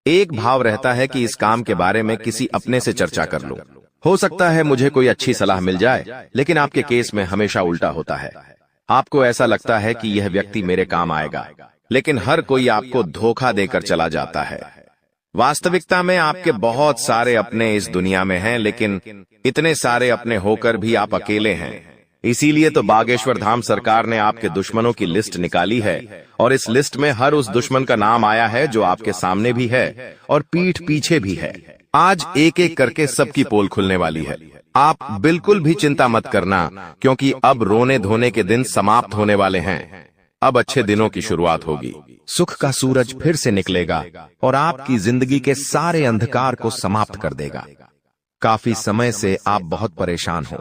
A: एक भाव रहता है कि इस काम के बारे में किसी अपने से चर्चा कर लूं। हो सकता है मुझे कोई अच्छी सलाह मिल जाए, लेकिन आपके केस में हमेशा उल्टा होता है। आपको ऐसा लगता है कि यह व्यक्ति मेरे काम आएगा, लेकिन हर कोई आपको धोखा देकर चला जाता है। वास्तविकता में आपके बहुत सारे अपने इस दुनिया में हैं, लेकिन इतने सारे अपने होकर भी आप अकेले हैं। इसीलिए तो बागेश्वर धाम सरकार ने आपके दुश्मनों की लिस्ट निकाली है, और इस लिस्ट में हर उस दुश्मन का नाम आया है जो आपके सामने भी है और पीठ पीछे भी है। आज एक एक करके सबकी पोल खुलने वाली है। आप बिल्कुल भी चिंता मत करना, क्योंकि अब रोने धोने के दिन समाप्त होने वाले हैं। अब अच्छे दिनों की शुरुआत होगी। सुख का सूरज फिर से निकलेगा और आपकी जिंदगी के सारे अंधकार को समाप्त कर देगा। काफी समय से आप बहुत परेशान हो,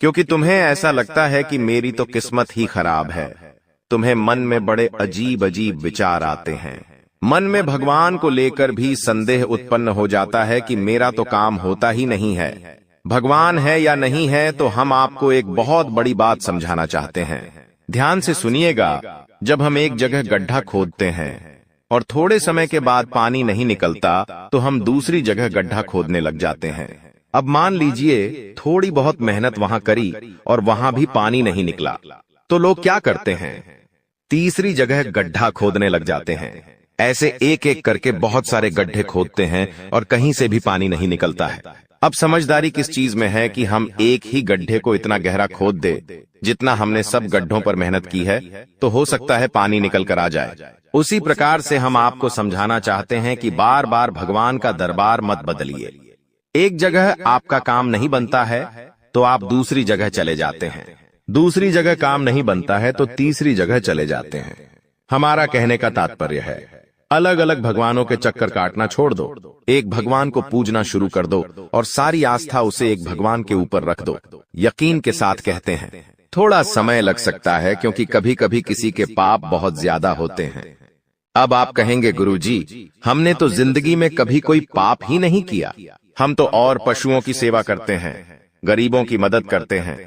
A: क्योंकि तुम्हें ऐसा लगता है कि मेरी तो किस्मत ही खराब है। तुम्हें मन में बड़े अजीब अजीब विचार आते हैं। मन में भगवान को लेकर भी संदेह उत्पन्न हो जाता है कि मेरा तो काम होता ही नहीं है। भगवान है या नहीं है, तो हम आपको एक बहुत बड़ी बात समझाना चाहते हैं। ध्यान से सुनिएगा। जब हम एक जगह गड्ढा खोदते हैं और थोड़े समय के बाद पानी नहीं निकलता, तो हम दूसरी जगह गड्ढा खोदने लग जाते हैं। अब मान लीजिए थोड़ी बहुत मेहनत वहां करी और वहां भी पानी नहीं निकला, तो लोग क्या करते हैं? तीसरी जगह गड्ढा खोदने लग जाते हैं। ऐसे एक एक करके बहुत सारे गड्ढे खोदते हैं और कहीं से भी पानी नहीं निकलता है। अब समझदारी किस चीज में है कि हम एक ही गड्ढे को इतना गहरा खोद दे जितना हमने सब गड्ढों पर मेहनत की है, तो हो सकता है पानी निकल कर आ जाए। उसी प्रकार से हम आपको समझाना चाहते हैं कि बार बार भगवान का दरबार मत बदलिए। एक जगह आपका काम नहीं बनता है तो आप दूसरी जगह चले जाते हैं, दूसरी जगह काम नहीं बनता है तो तीसरी जगह चले जाते हैं। हमारा कहने का तात्पर्य है, अलग अलग भगवानों के चक्कर काटना छोड़ दो, एक भगवान को पूजना शुरू कर दो और सारी आस्था उसे एक भगवान के ऊपर रख दो। यकीन के साथ कहते हैं, थोड़ा समय लग सकता है क्योंकि कभी कभी किसी के पाप बहुत ज्यादा होते हैं। अब आप कहेंगे, गुरुजी, हमने तो जिंदगी में कभी कोई पाप ही नहीं किया। हम तो और पशुओं की सेवा करते हैं, गरीबों की मदद करते हैं,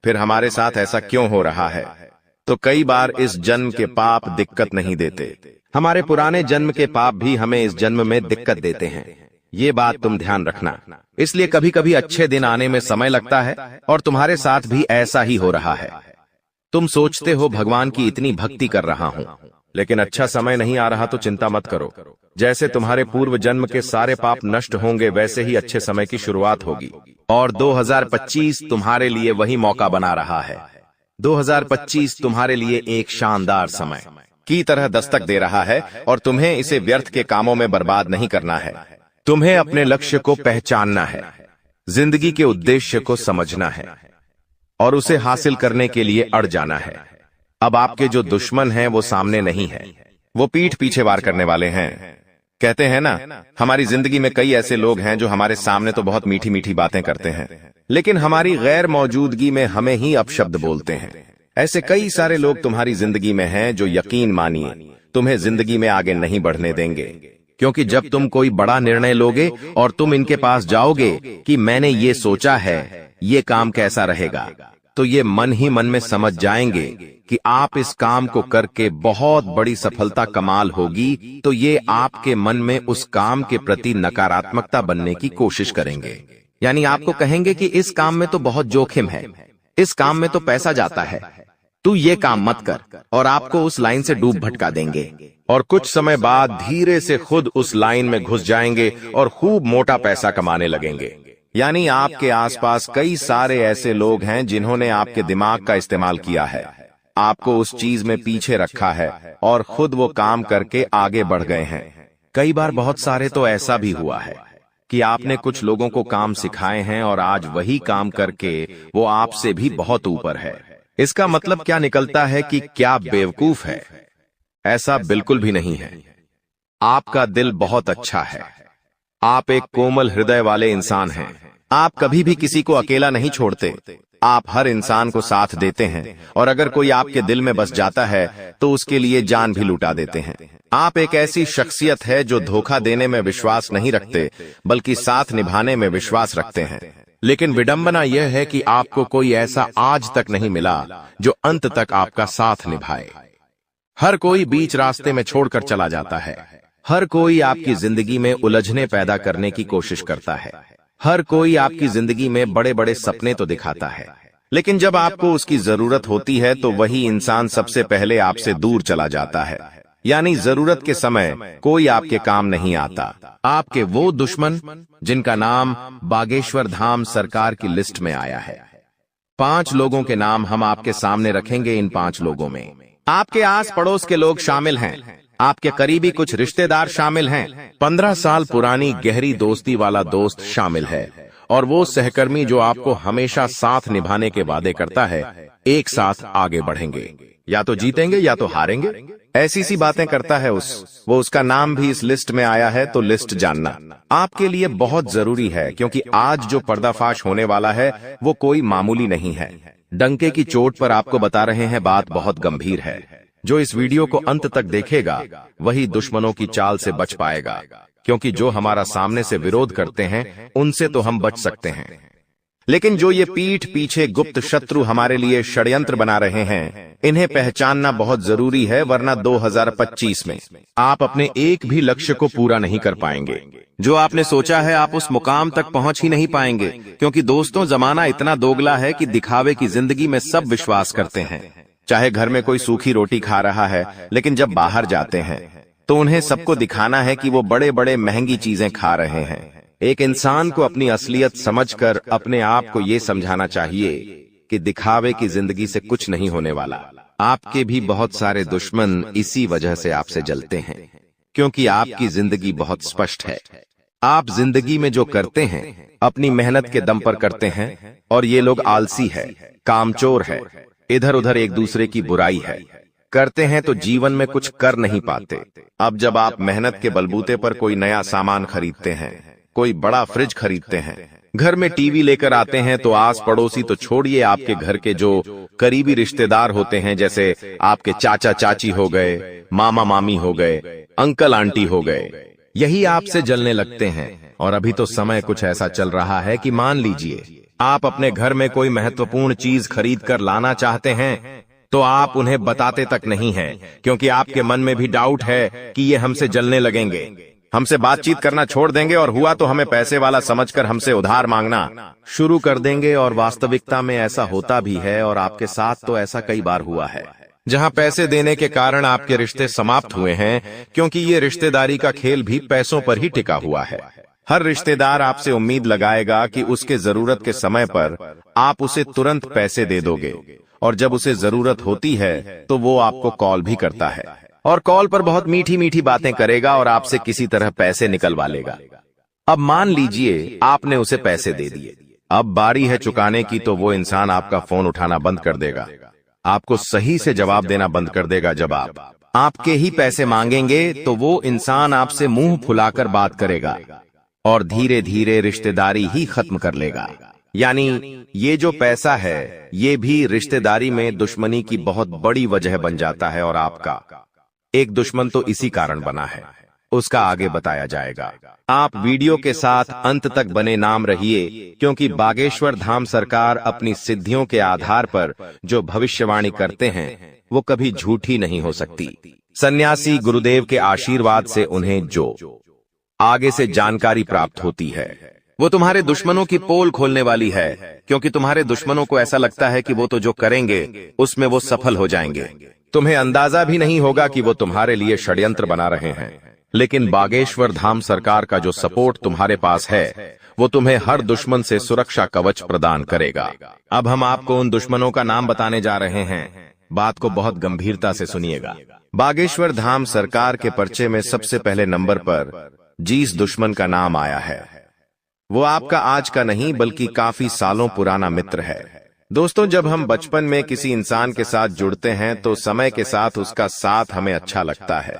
A: फिर हमारे साथ ऐसा क्यों हो रहा है? तो कई बार इस जन्म के पाप दिक्कत नहीं देते, हमारे पुराने जन्म के पाप भी हमें इस जन्म में दिक्कत देते हैं। ये बात तुम ध्यान रखना। इसलिए कभी कभी अच्छे दिन आने में समय लगता है और तुम्हारे साथ भी ऐसा ही हो रहा है। तुम सोचते हो भगवान की इतनी भक्ति कर रहा हूं, लेकिन अच्छा समय नहीं आ रहा तो चिंता मत करो। जैसे तुम्हारे पूर्व जन्म के सारे पाप नष्ट होंगे, वैसे ही अच्छे समय की शुरुआत होगी। और 2025 तुम्हारे लिए वही मौका बना रहा है। 2025 तुम्हारे लिए एक शानदार समय की तरह दस्तक दे रहा है और तुम्हें इसे व्यर्थ के कामों में बर्बाद नहीं करना है। तुम्हें अपने लक्ष्य को पहचानना है, जिंदगी के उद्देश्य को समझना है और उसे हासिल करने के लिए अड़ जाना है। अब आपके जो दुश्मन हैं वो सामने नहीं है, वो पीठ पीछे वार करने वाले हैं। कहते हैं ना, हमारी जिंदगी में कई ऐसे लोग हैं जो हमारे सामने तो बहुत मीठी मीठी बातें करते हैं, लेकिन हमारी गैर मौजूदगी में हमें ही अपशब्द बोलते हैं। ऐसे कई सारे लोग तुम्हारी जिंदगी में हैं जो यकीन मानिए तुम्हें जिंदगी में आगे नहीं बढ़ने देंगे, क्योंकि जब तुम कोई बड़ा निर्णय लोगे और तुम इनके पास जाओगे कि मैंने ये सोचा है, ये काम कैसा रहेगा, तो ये मन ही मन में समझ जाएंगे कि आप इस काम को करके बहुत बड़ी सफलता कमाल होगी, तो ये आपके मन में उस काम के प्रति नकारात्मकता बनने की कोशिश करेंगे। यानी आपको कहेंगे कि इस काम में तो बहुत जोखिम है, इस काम में तो पैसा जाता है, तू ये काम मत कर, और आपको उस लाइन से डूब भटका देंगे। और कुछ समय बाद धीरे से खुद उस लाइन में घुस जाएंगे और खूब मोटा पैसा कमाने लगेंगे। यानी आपके आसपास कई सारे ऐसे लोग हैं जिन्होंने आपके दिमाग का इस्तेमाल किया है, आपको उस चीज में पीछे रखा है और खुद वो काम करके आगे बढ़ गए हैं। कई बार बहुत सारे तो ऐसा भी हुआ है कि आपने कुछ लोगों को काम सिखाए हैं और आज वही काम करके वो आपसे भी बहुत ऊपर है। इसका मतलब क्या निकलता है कि क्या बेवकूफ है? ऐसा बिल्कुल भी नहीं है। आपका दिल बहुत अच्छा है, आप एक कोमल हृदय वाले इंसान हैं। आप कभी भी किसी को अकेला नहीं छोड़ते। आप हर इंसान को साथ देते हैं और अगर कोई आपके दिल में बस जाता है तो उसके लिए जान भी लुटा देते हैं। आप एक ऐसी शख्सियत है जो धोखा देने में विश्वास नहीं रखते बल्कि साथ निभाने में विश्वास रखते हैं। लेकिन विडंबना यह है कि आपको कोई ऐसा आज तक नहीं मिला जो अंत तक आपका साथ निभाए। हर कोई बीच रास्ते में छोड़कर चला जाता है। हर कोई आपकी जिंदगी में उलझने पैदा करने की कोशिश करता है। हर कोई आपकी जिंदगी में बड़े बड़े सपने तो दिखाता है, लेकिन जब आपको उसकी जरूरत होती है तो वही इंसान सबसे पहले आपसे दूर चला जाता है। यानी जरूरत के समय कोई आपके काम नहीं आता। आपके वो दुश्मन जिनका नाम बागेश्वर धाम सरकार की लिस्ट में आया है। 5 लोगों के नाम हम आपके सामने रखेंगे। इन 5 लोगों में आपके आस पड़ोस के लोग शामिल हैं, आपके करीबी कुछ रिश्तेदार शामिल हैं, 15 साल पुरानी गहरी दोस्ती वाला दोस्त शामिल है और वो सहकर्मी जो आपको हमेशा साथ निभाने के वादे करता है। एक साथ आगे बढ़ेंगे, या तो जीतेंगे या तो हारेंगे, ऐसी सी बातें करता है वो उसका नाम भी इस लिस्ट में आया है। तो लिस्ट जानना आपके लिए बहुत जरूरी है, क्योंकि आज जो पर्दाफाश होने वाला है वो कोई मामूली नहीं है। डंके की चोट पर आपको बता रहे हैं, बात बहुत गंभीर है। जो इस वीडियो को अंत तक देखेगा वही दुश्मनों की चाल से बच पाएगा, क्योंकि जो हमारा सामने से विरोध करते हैं उनसे तो हम बच सकते हैं, लेकिन जो ये पीठ पीछे गुप्त शत्रु हमारे लिए षड्यंत्र बना रहे हैं, इन्हें पहचानना बहुत जरूरी है, वरना 2025 में आप अपने एक भी लक्ष्य को पूरा नहीं कर पाएंगे। जो आपने सोचा है आप उस मुकाम तक पहुंच ही नहीं पाएंगे, क्योंकि दोस्तों जमाना इतना दोगला है कि दिखावे की जिंदगी में सब विश्वास करते हैं। चाहे घर में कोई सूखी रोटी खा रहा है, लेकिन जब बाहर जाते हैं तो उन्हें सबको दिखाना है कि वो बड़े बड़े महंगी चीजें खा रहे हैं। एक इंसान को अपनी असलियत समझकर अपने आप को ये समझाना चाहिए कि दिखावे की जिंदगी से कुछ नहीं होने वाला। आपके भी बहुत सारे दुश्मन इसी वजह से आपसे जलते हैं, क्योंकि आपकी जिंदगी बहुत स्पष्ट है। आप जिंदगी में जो करते हैं अपनी मेहनत के दम पर करते हैं, और ये लोग आलसी है, कामचोर है, इधर उधर एक दूसरे की बुराई है करते हैं, तो जीवन में कुछ कर नहीं पाते। अब जब आप मेहनत के बलबूते पर कोई नया सामान खरीदते हैं, कोई बड़ा फ्रिज खरीदते हैं, घर में टीवी लेकर आते हैं, तो आस पड़ोसी तो छोड़िए, आपके घर के जो करीबी रिश्तेदार होते हैं, जैसे आपके चाचा चाची हो गए, मामा मामी हो गए, अंकल आंटी हो गए, यही आपसे जलने लगते हैं। और अभी तो समय कुछ ऐसा चल रहा है कि मान लीजिए आप अपने घर में कोई महत्वपूर्ण चीज खरीद कर लाना चाहते हैं, तो आप उन्हें बताते तक नहीं हैं, क्योंकि आपके मन में भी डाउट है कि ये हमसे जलने लगेंगे, हमसे बातचीत करना छोड़ देंगे, और हुआ तो हमें पैसे वाला समझकर हमसे उधार मांगना शुरू कर देंगे। और वास्तविकता में ऐसा होता भी है, और आपके साथ तो ऐसा कई बार हुआ है, जहां पैसे देने के कारण आपके रिश्ते समाप्त हुए हैं, क्योंकि ये रिश्तेदारी का खेल भी पैसों पर ही टिका हुआ है। हर रिश्तेदार आपसे उम्मीद लगाएगा कि उसके जरूरत के समय पर आप उसे तुरंत पैसे दे दोगे, और जब उसे जरूरत होती है तो वो आपको कॉल भी करता है, और कॉल पर बहुत मीठी मीठी बातें करेगा और आपसे किसी तरह पैसे निकलवा लेगा। अब मान लीजिए आपने उसे पैसे दे दिए, अब बारी है चुकाने की, तो वो इंसान आपका फोन उठाना बंद कर देगा, आपको सही से जवाब देना बंद कर देगा। जब आप आपके ही पैसे मांगेंगे तो वो इंसान आपसे मुंह फुलाकर बात करेगा और धीरे धीरे रिश्तेदारी ही खत्म कर लेगा। यानी ये जो पैसा है ये भी रिश्तेदारी में दुश्मनी की बहुत बड़ी वजह बन जाता है, और आपका एक दुश्मन तो इसी कारण बना है, उसका आगे बताया जाएगा। आप वीडियो के साथ अंत तक बने नाम रहिए, क्योंकि बागेश्वर धाम सरकार अपनी सिद्धियों के आधार पर जो भविष्यवाणी करते हैं वो कभी झूठी नहीं हो सकती। सन्यासी गुरुदेव के आशीर्वाद से उन्हें जो आगे से जानकारी प्राप्त होती है वो तुम्हारे दुश्मनों की पोल खोलने वाली है, क्योंकि तुम्हारे दुश्मनों को ऐसा लगता है कि वो तो जो करेंगे उसमें वो सफल हो जाएंगे। तुम्हें अंदाजा भी नहीं होगा कि वो तुम्हारे लिए षड्यंत्र बना रहे हैं, लेकिन बागेश्वर धाम सरकार का जो सपोर्ट तुम्हारे पास है वो तुम्हें हर दुश्मन से सुरक्षा कवच प्रदान करेगा। अब हम आपको उन दुश्मनों का नाम बताने जा रहे हैं, बात को बहुत गंभीरता से सुनिएगा। बागेश्वर धाम सरकार के पर्चे में सबसे पहले नंबर पर जिस दुश्मन का नाम आया है वो आपका आज का नहीं बल्कि काफी सालों पुराना मित्र है। दोस्तों, जब हम बचपन में किसी इंसान के साथ जुड़ते हैं तो समय के साथ उसका साथ हमें अच्छा लगता है,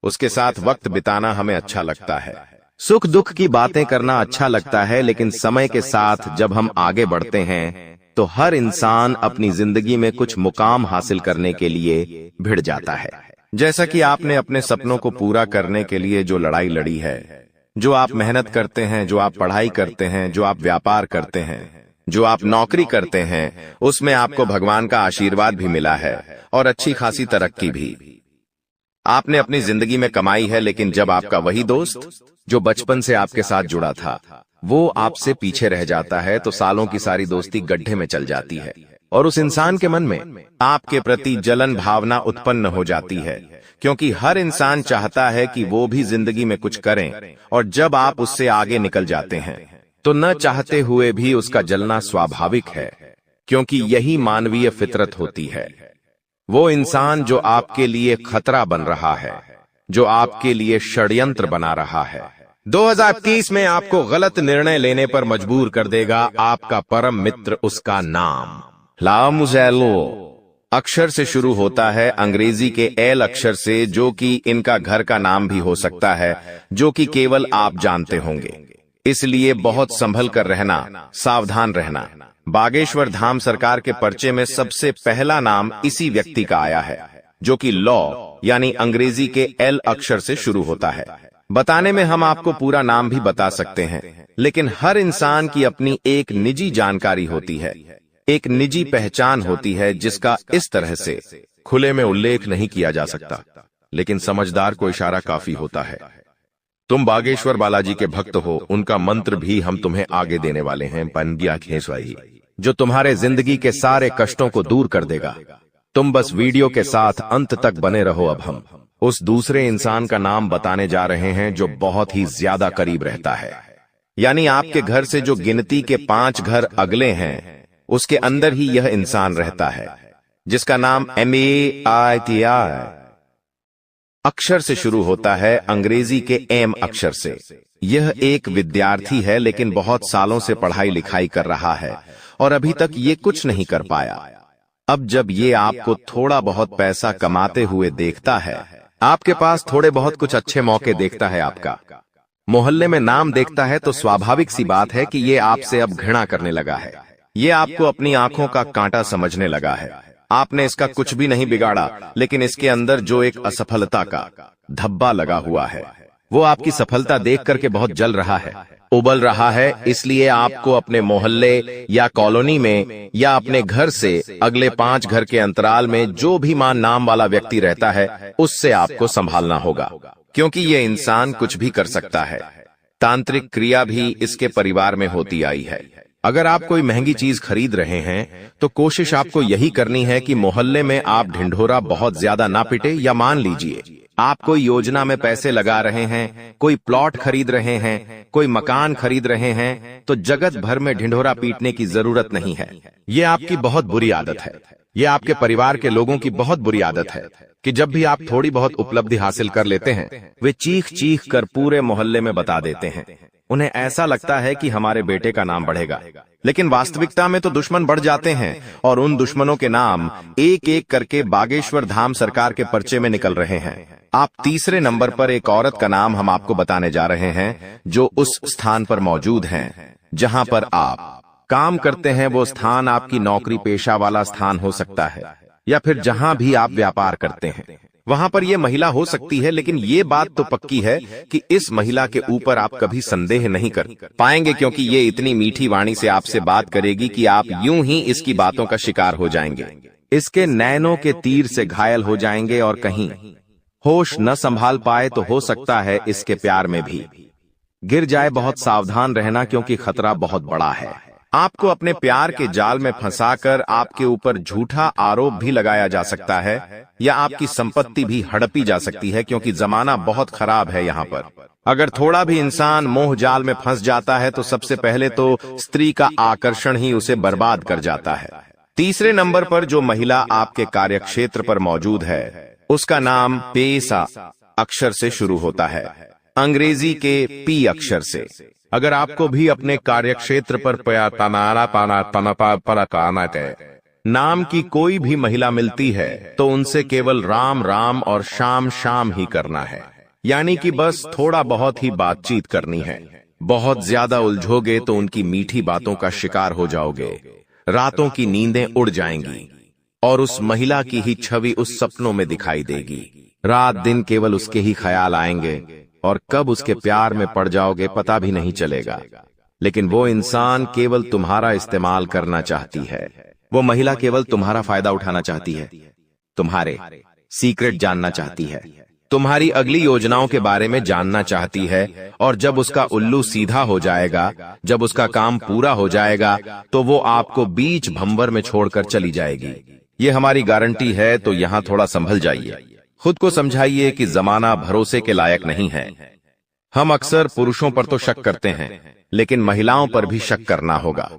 A: उसके साथ वक्त बिताना हमें अच्छा लगता है, सुख दुख की बातें करना अच्छा लगता है, लेकिन समय के साथ जब हम आगे बढ़ते हैं तो हर इंसान अपनी जिंदगी में कुछ मुकाम हासिल करने के लिए भिड़ जाता है। जैसा कि आपने अपने सपनों को पूरा करने के लिए जो लड़ाई लड़ी है, जो आप मेहनत करते हैं, जो आप पढ़ाई करते हैं, जो आप व्यापार करते हैं, जो आप नौकरी करते हैं, उसमें आपको भगवान का आशीर्वाद भी मिला है और अच्छी खासी तरक्की भी आपने अपनी जिंदगी में कमाई है। लेकिन जब आपका वही दोस्त जो बचपन से आपके साथ जुड़ा था वो आपसे पीछे रह जाता है, तो सालों की सारी दोस्ती गड्ढे में चल जाती है और उस इंसान के मन में आपके प्रति जलन भावना उत्पन्न हो जाती है, क्योंकि हर इंसान चाहता है कि वो भी जिंदगी में कुछ करें, और जब आप उससे आगे निकल जाते हैं तो न चाहते हुए भी उसका जलना स्वाभाविक है, क्योंकि यही मानवीय फितरत होती है। वो इंसान जो आपके लिए खतरा बन रहा है, जो आपके लिए षड्यंत्र बना रहा है, 2030 में आपको गलत निर्णय लेने पर मजबूर कर देगा। आपका परम मित्र, उसका नाम लामुज़ेलो अक्षर से शुरू होता है, अंग्रेजी के एल अक्षर से, जो कि इनका घर का नाम भी हो सकता है, जो कि केवल आप जानते होंगे। इसलिए बहुत संभल कर रहना, सावधान रहना। बागेश्वर धाम सरकार के पर्चे में सबसे पहला नाम इसी व्यक्ति का आया है, जो कि लॉ यानी अंग्रेजी के एल अक्षर से शुरू होता है। बताने में हम आपको पूरा नाम भी बता सकते हैं, लेकिन हर इंसान की अपनी एक निजी जानकारी होती है, एक निजी पहचान होती है, जिसका इस तरह से खुले में उल्लेख नहीं किया जा सकता, लेकिन समझदार को इशारा काफी होता है। तुम बागेश्वर बालाजी के भक्त हो, उनका मंत्र भी हम तुम्हें आगे देने वाले हैं, पंडिया खेसवाई, जो तुम्हारे जिंदगी के सारे कष्टों को दूर कर देगा। तुम बस वीडियो के साथ अंत तक बने रहो। अब हम उस दूसरे इंसान का नाम बताने जा रहे हैं जो बहुत ही ज्यादा करीब रहता है, यानी आपके घर से जो गिनती के 5 घर अगले हैं, उसके अंदर ही यह इंसान रहता है, जिसका नाम MEITI अक्षर से शुरू होता है, अंग्रेजी के एम अक्षर से। यह एक विद्यार्थी है, लेकिन बहुत सालों से पढ़ाई लिखाई कर रहा है और अभी तक ये कुछ नहीं कर पाया। अब जब ये आपको थोड़ा बहुत पैसा कमाते हुए देखता है, आपके पास थोड़े बहुत कुछ अच्छे मौके देखता है, आपका मोहल्ले में नाम देखता है, तो स्वाभाविक सी बात है कि ये आपसे अब घृणा करने लगा है। ये आपको अपनी आंखों का कांटा समझने लगा है। आपने इसका कुछ भी नहीं बिगाड़ा, लेकिन इसके अंदर जो एक असफलता का धब्बा लगा हुआ है, वो आपकी सफलता देख करके बहुत जल रहा है, उबल रहा है। इसलिए आपको अपने मोहल्ले या कॉलोनी में या अपने घर से अगले 5 घर के अंतराल में जो भी मान नाम वाला व्यक्ति रहता है, उससे आपको संभालना होगा, क्योंकि ये इंसान कुछ भी कर सकता है। तांत्रिक क्रिया भी इसके परिवार में होती आई है। अगर आप कोई महंगी चीज खरीद रहे हैं, तो कोशिश आपको यही करनी है कि मोहल्ले में आप ढिंढोरा बहुत ज्यादा ना पिटे। या मान लीजिए आप कोई योजना में पैसे लगा रहे हैं, कोई प्लॉट खरीद रहे हैं, कोई मकान खरीद रहे हैं, तो जगत भर में ढिंढोरा पीटने की जरूरत नहीं है। ये आपकी बहुत बुरी आदत है। ये आपके परिवार के लोगों की बहुत बुरी आदत है कि जब भी आप थोड़ी बहुत उपलब्धि हासिल कर लेते हैं, वे चीख चीख कर पूरे मोहल्ले में बता देते हैं। उन्हें ऐसा लगता है कि हमारे बेटे का नाम बढ़ेगा, लेकिन वास्तविकता में तो दुश्मन बढ़ जाते हैं और उन दुश्मनों के नाम एक एक करके बागेश्वर धाम सरकार के पर्चे में निकल रहे हैं। आप तीसरे नंबर पर एक औरत का नाम हम आपको बताने जा रहे हैं, जो उस स्थान पर मौजूद हैं जहां पर आप काम करते हैं। वो स्थान आपकी नौकरी पेशा वाला स्थान हो सकता है, या फिर जहां भी आप व्यापार करते हैं वहां पर यह महिला हो सकती है। लेकिन ये बात तो पक्की है कि इस महिला के ऊपर आप कभी संदेह नहीं कर पाएंगे, क्योंकि ये इतनी मीठी वाणी से आपसे बात करेगी कि आप यूं ही इसकी बातों का शिकार हो जाएंगे, इसके नैनों के तीर से घायल हो जाएंगे और कहीं होश न संभाल पाए तो हो सकता है इसके प्यार में भी गिर जाए। बहुत सावधान रहना, क्योंकि खतरा बहुत बड़ा है। आपको अपने प्यार के जाल में फंसाकर आपके ऊपर झूठा आरोप भी लगाया जा सकता है, या आपकी संपत्ति भी हड़पी जा सकती है, क्योंकि जमाना बहुत खराब है यहाँ पर। अगर थोड़ा भी इंसान मोह जाल में फंस जाता है, तो सबसे पहले तो स्त्री का आकर्षण ही उसे बर्बाद कर जाता है। तीसरे नंबर पर जो महिला आपके कार्यक्षेत्र पर मौजूद है, उसका नाम पेसा अक्षर से शुरू होता है, अंग्रेजी के पी अक्षर से। अगर आपको भी अपने कार्यक्षेत्र पर नाम की कोई भी महिला मिलती है, तो उनसे केवल राम राम और शाम शाम ही करना है। यानी कि बस थोड़ा बहुत ही बातचीत करनी है। बहुत ज्यादा उलझोगे तो उनकी मीठी बातों का शिकार हो जाओगे, रातों की नींदें उड़ जाएंगी और उस महिला की ही छवि उस सपनों में दिखाई देगी। रात दिन केवल उसके ही ख्याल आएंगे और कब उसके प्यार में पड़ जाओगे पता भी नहीं चलेगा। लेकिन वो इंसान केवल तुम्हारा इस्तेमाल करना चाहती है। वो महिला केवल तुम्हारा फायदा उठाना चाहती है, तुम्हारे सीक्रेट जानना चाहती है, तुम्हारी अगली योजनाओं के बारे में जानना चाहती है। और जब उसका उल्लू सीधा हो जाएगा, जब उसका काम पूरा हो जाएगा, तो वो आपको बीच भंवर में छोड़कर चली जाएगी। ये हमारी गारंटी है। तो यहां थोड़ा संभल जाइए, खुद को समझाइए कि जमाना भरोसे के लायक नहीं है। हम अक्सर पुरुषों पर तो शक करते हैं, लेकिन महिलाओं पर भी शक करना होगा।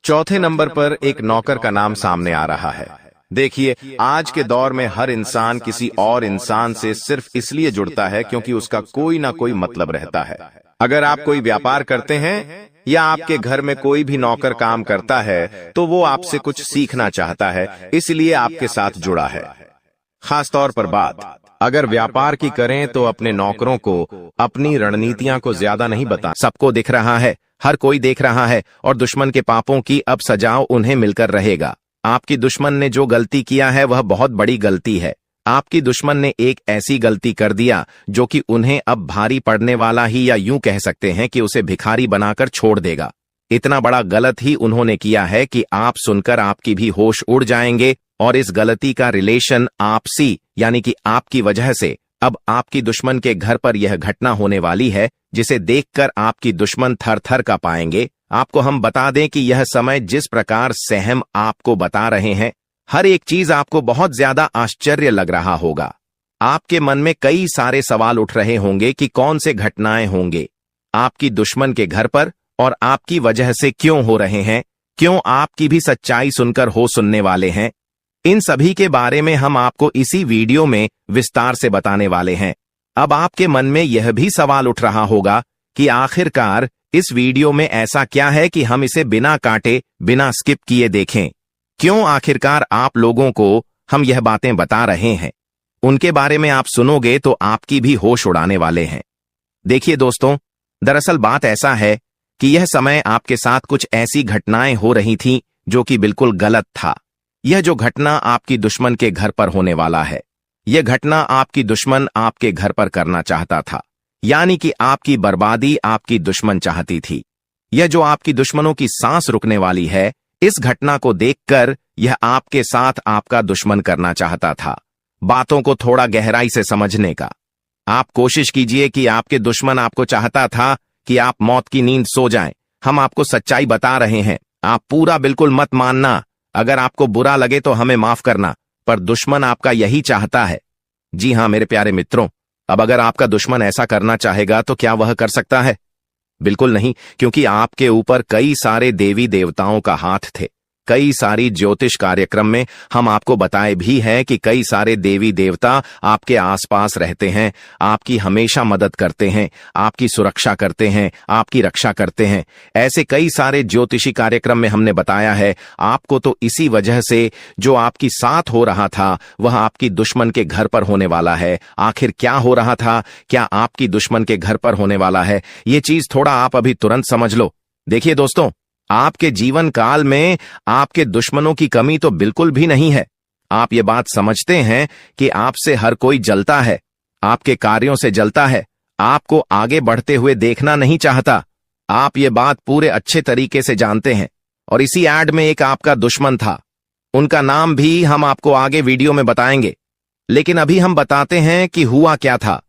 A: चौथे नंबर पर एक नौकर का नाम सामने आ रहा है। देखिए, आज के दौर में हर इंसान किसी और इंसान से सिर्फ इसलिए जुड़ता है क्योंकि उसका कोई ना कोई मतलब रहता है। अगर आप कोई व्यापार करते हैं या आपके घर में कोई भी नौकर काम करता है, तो वो आपसे कुछ सीखना चाहता है, इसलिए आपके साथ जुड़ा है। खासतौर पर बात अगर व्यापार की करें तो अपने नौकरों को अपनी रणनीतियां को ज्यादा नहीं बता। सबको दिख रहा है, हर कोई देख रहा है, और दुश्मन के पापों की अब सजाओ उन्हें मिलकर रहेगा। आपकी दुश्मन ने जो गलती किया है वह बहुत बड़ी गलती है। आपकी दुश्मन ने एक ऐसी गलती कर दिया जो कि उन्हें अब भारी पड़ने वाला ही, या यूं कह सकते हैं कि उसे भिखारी बनाकर छोड़ देगा। इतना बड़ा गलत ही उन्होंने किया है कि आप सुनकर आपकी भी होश उड़ जाएंगे, और इस गलती का रिलेशन आपसी यानी कि आपकी वजह से अब आपकी दुश्मन के घर पर यह घटना होने वाली है, जिसे देखकर आपकी दुश्मन थर थर का पाएंगे। आपको हम बता दें कि यह समय जिस प्रकार से हम आपको बता रहे हैं, हर एक चीज आपको बहुत ज्यादा आश्चर्य लग रहा होगा। आपके मन में कई सारे सवाल उठ रहे होंगे कि कौन से घटनाएं होंगे आपकी दुश्मन के घर पर और आपकी वजह से क्यों हो रहे हैं, क्यों आपकी भी सच्चाई सुनकर हो सुनने वाले हैं। इन सभी के बारे में हम आपको इसी वीडियो में विस्तार से बताने वाले हैं। अब आपके मन में यह भी सवाल उठ रहा होगा कि आखिरकार इस वीडियो में ऐसा क्या है कि हम इसे बिना काटे, बिना स्किप किए देखें। क्यों आखिरकार आप लोगों को हम यह बातें बता रहे हैं, उनके बारे में आप सुनोगे तो आपकी भी होश उड़ाने वाले हैं। देखिए दोस्तों, दरअसल बात ऐसा है कि यह समय आपके साथ कुछ ऐसी घटनाएं हो रही थीं जो कि बिल्कुल गलत था। यह जो घटना आपकी दुश्मन के घर पर होने वाला है, यह घटना आपकी दुश्मन आपके घर पर करना चाहता था, यानी कि आपकी बर्बादी आपकी दुश्मन चाहती थी। यह जो आपकी दुश्मनों की सांस रुकने वाली है, इस घटना को देखकर यह आपके साथ आपका दुश्मन करना चाहता था। बातों को थोड़ा गहराई से समझने का आप कोशिश कीजिए कि आपके दुश्मन आपको चाहता था कि आप मौत की नींद सो जाएं। हम आपको सच्चाई बता रहे हैं, आप पूरा बिल्कुल मत मानना। अगर आपको बुरा लगे तो हमें माफ करना, पर दुश्मन आपका यही चाहता है। जी हां मेरे प्यारे मित्रों, अब अगर आपका दुश्मन ऐसा करना चाहेगा तो क्या वह कर सकता है? बिल्कुल नहीं, क्योंकि आपके ऊपर कई सारे देवी देवताओं का हाथ थे। कई सारी ज्योतिष कार्यक्रम में हम आपको बताए भी है कि कई सारे देवी देवता आपके आसपास रहते हैं, आपकी हमेशा मदद करते हैं, आपकी सुरक्षा करते हैं, आपकी रक्षा करते हैं। ऐसे कई सारे ज्योतिषी कार्यक्रम में हमने बताया है आपको। तो इसी वजह से जो आपकी साथ हो रहा था वह आपकी दुश्मन के घर पर होने वाला है। आखिर क्या हो रहा था, क्या आपकी दुश्मन के घर पर होने वाला है, ये चीज थोड़ा आप अभी तुरंत समझ लो। देखिए दोस्तों, आपके जीवन काल में आपके दुश्मनों की कमी तो बिल्कुल भी नहीं है। आप ये बात समझते हैं कि आपसे हर कोई जलता है, आपके कार्यों से जलता है, आपको आगे बढ़ते हुए देखना नहीं चाहता। आप ये बात पूरे अच्छे तरीके से जानते हैं। और इसी ऐड में एक आपका दुश्मन था, उनका नाम भी हम आपको आगे वीडियो में बताएंगे। लेकिन अभी हम बताते हैं कि हुआ क्या था।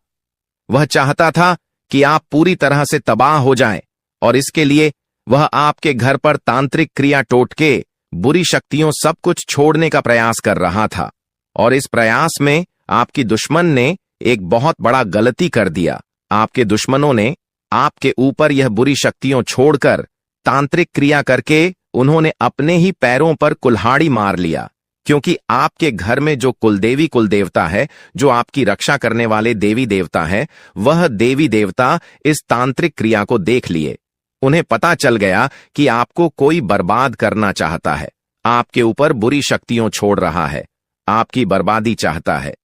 A: वह चाहता था कि आप पूरी तरह से तबाह हो जाएं, और इसके लिए वह आपके घर पर तांत्रिक क्रिया टोटके, बुरी शक्तियों सब कुछ छोड़ने का प्रयास कर रहा था। और इस प्रयास में आपकी दुश्मन ने एक बहुत बड़ा गलती कर दिया। आपके दुश्मनों ने आपके ऊपर यह बुरी शक्तियों छोड़कर तांत्रिक क्रिया करके उन्होंने अपने ही पैरों पर कुल्हाड़ी मार लिया। क्योंकि आपके घर में जो कुलदेवी कुलदेवता है, जो आपकी रक्षा करने वाले देवी देवता है, वह देवी देवता इस तांत्रिक क्रिया को देख लिए। उन्हें पता चल गया कि आपको कोई बर्बाद करना चाहता है, आपके ऊपर बुरी शक्तियों छोड़ रहा है, आपकी बर्बादी चाहता है।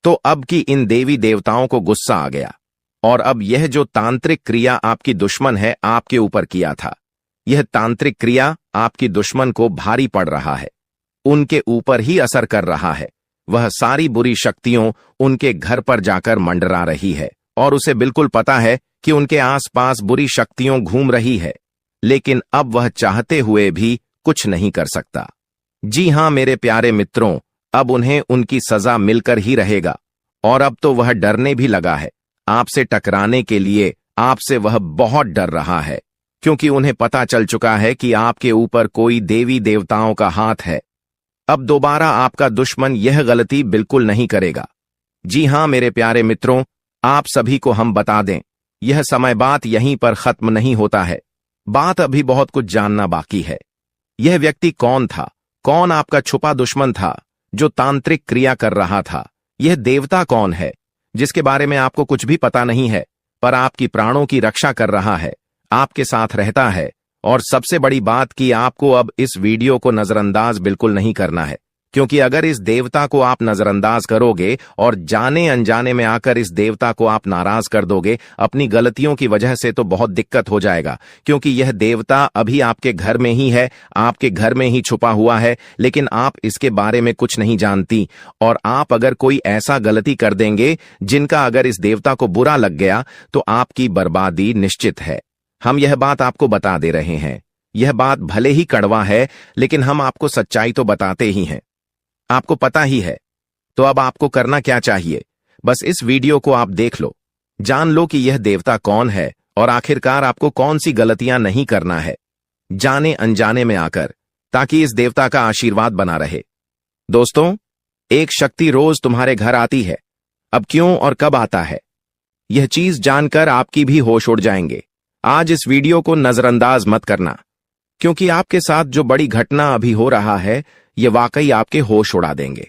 A: तो अब की इन देवी देवताओं को गुस्सा आ गया। और अब यह जो तांत्रिक क्रिया आपकी दुश्मन है आपके ऊपर किया था, यह तांत्रिक क्रिया आपकी दुश्मन को भारी पड़ रहा है, उनके ऊपर ही असर कर रहा है। वह सारी बुरी शक्तियों उनके घर पर जाकर मंडरा रही है और उसे बिल्कुल पता है कि उनके आसपास बुरी शक्तियों घूम रही है, लेकिन अब वह चाहते हुए भी कुछ नहीं कर सकता। जी हां मेरे प्यारे मित्रों, अब उन्हें उनकी सजा मिलकर ही रहेगा और अब तो वह डरने भी लगा है। आपसे टकराने के लिए आपसे वह बहुत डर रहा है, क्योंकि उन्हें पता चल चुका है कि आपके ऊपर कोई देवी देवताओं का हाथ है। अब दोबारा आपका दुश्मन यह गलती बिल्कुल नहीं करेगा। जी हां मेरे प्यारे मित्रों, आप सभी को हम बता दें, यह समय बात यहीं पर खत्म नहीं होता है। बात अभी बहुत कुछ जानना बाकी है। यह व्यक्ति कौन था? कौन आपका छुपा दुश्मन था जो तांत्रिक क्रिया कर रहा था? यह देवता कौन है जिसके बारे में आपको कुछ भी पता नहीं है, पर आपकी प्राणों की रक्षा कर रहा है, आपके साथ रहता है? और सबसे बड़ी बात कि आपको अब इस वीडियो को नजरअंदाज बिल्कुल नहीं करना है, क्योंकि अगर इस देवता को आप नजरअंदाज करोगे और जाने अनजाने में आकर इस देवता को आप नाराज कर दोगे अपनी गलतियों की वजह से, तो बहुत दिक्कत हो जाएगा। क्योंकि यह देवता अभी आपके घर में ही है, आपके घर में ही छुपा हुआ है, लेकिन आप इसके बारे में कुछ नहीं जानती। और आप अगर कोई ऐसा गलती कर देंगे जिनका अगर इस देवता को बुरा लग गया तो आपकी बर्बादी निश्चित है। हम यह बात आपको बता दे रहे हैं। यह बात भले ही कड़वा है, लेकिन हम आपको सच्चाई तो बताते ही हैं, आपको पता ही है। तो अब आपको करना क्या चाहिए? बस इस वीडियो को आप देख लो, जान लो कि यह देवता कौन है और आखिरकार आपको कौन सी गलतियां नहीं करना है जाने अनजाने में आकर, ताकि इस देवता का आशीर्वाद बना रहे। दोस्तों, एक शक्ति रोज तुम्हारे घर आती है। अब क्यों और कब आता है, यह चीज जानकर आपकी भी होश उड़ जाएंगे। आज इस वीडियो को नजरअंदाज मत करना, क्योंकि आपके साथ जो बड़ी घटना अभी हो रहा है ये वाकई आपके होश उड़ा देंगे।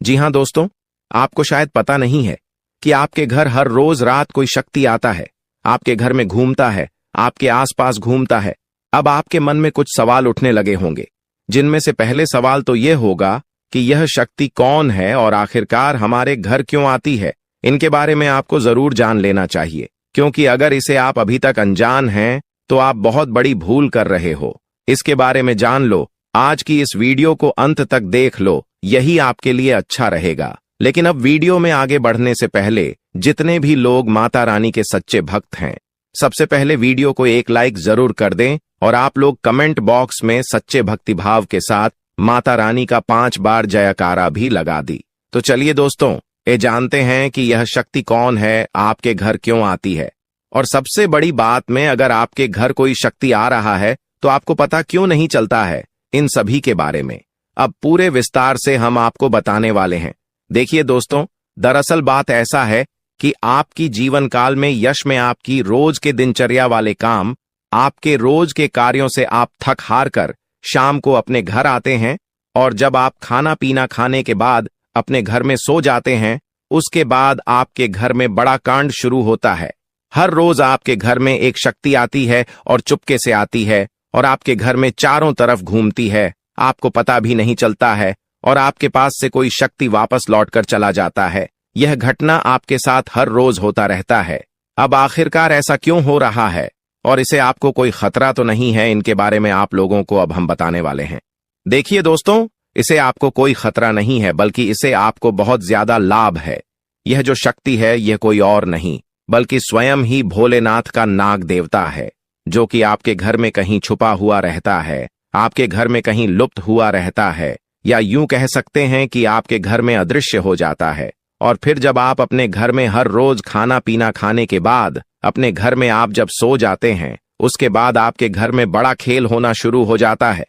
A: जी हां दोस्तों, आपको शायद पता नहीं है कि आपके घर हर रोज रात कोई शक्ति आता है, आपके घर में घूमता है, आपके आसपास घूमता है। अब आपके मन में कुछ सवाल उठने लगे होंगे, जिनमें से पहले सवाल तो यह होगा कि यह शक्ति कौन है और आखिरकार हमारे घर क्यों आती है। इनके बारे में आपको जरूर जान लेना चाहिए, क्योंकि अगर इसे आप अभी तक अनजान हैं तो आप बहुत बड़ी भूल कर रहे हो। इसके बारे में जान लो, आज की इस वीडियो को अंत तक देख लो, यही आपके लिए अच्छा रहेगा। लेकिन अब वीडियो में आगे बढ़ने से पहले जितने भी लोग माता रानी के सच्चे भक्त हैं, सबसे पहले वीडियो को एक लाइक जरूर कर दें और आप लोग कमेंट बॉक्स में सच्चे भक्तिभाव के साथ माता रानी का 5 बार जयकारा भी लगा दी। तो चलिए दोस्तों, ये जानते हैं कि यह शक्ति कौन है, आपके घर क्यों आती है, और सबसे बड़ी बात में अगर आपके घर कोई शक्ति आ रहा है तो आपको पता क्यों नहीं चलता है। इन सभी के बारे में अब पूरे विस्तार से हम आपको बताने वाले हैं। देखिए दोस्तों, दरअसल बात ऐसा है कि आपकी जीवन काल में यश में आपकी रोज के दिनचर्या वाले काम, आपके रोज के कार्यों से आप थक हार कर शाम को अपने घर आते हैं, और जब आप खाना पीना खाने के बाद अपने घर में सो जाते हैं, उसके बाद आपके घर में बड़ा कांड शुरू होता है। हर रोज आपके घर में एक शक्ति आती है और चुपके से आती है और आपके घर में चारों तरफ घूमती है, आपको पता भी नहीं चलता है, और आपके पास से कोई शक्ति वापस लौटकर चला जाता है। यह घटना आपके साथ हर रोज होता रहता है। अब आखिरकार ऐसा क्यों हो रहा है और इसे आपको कोई खतरा तो नहीं है, इनके बारे में आप लोगों को अब हम बताने वाले हैं। देखिए दोस्तों, इसे आपको कोई खतरा नहीं है, बल्कि इसे आपको बहुत ज्यादा लाभ है। यह जो शक्ति है यह कोई और नहीं बल्कि स्वयं ही भोलेनाथ का नाग देवता है, जो कि आपके घर में कहीं छुपा हुआ रहता है, आपके घर में कहीं लुप्त हुआ रहता है, या यूं कह सकते हैं कि आपके घर में अदृश्य हो जाता है। और फिर जब आप अपने घर में हर रोज खाना पीना खाने के बाद अपने घर में आप जब सो जाते हैं, उसके बाद आपके घर में बड़ा खेल होना शुरू हो जाता है।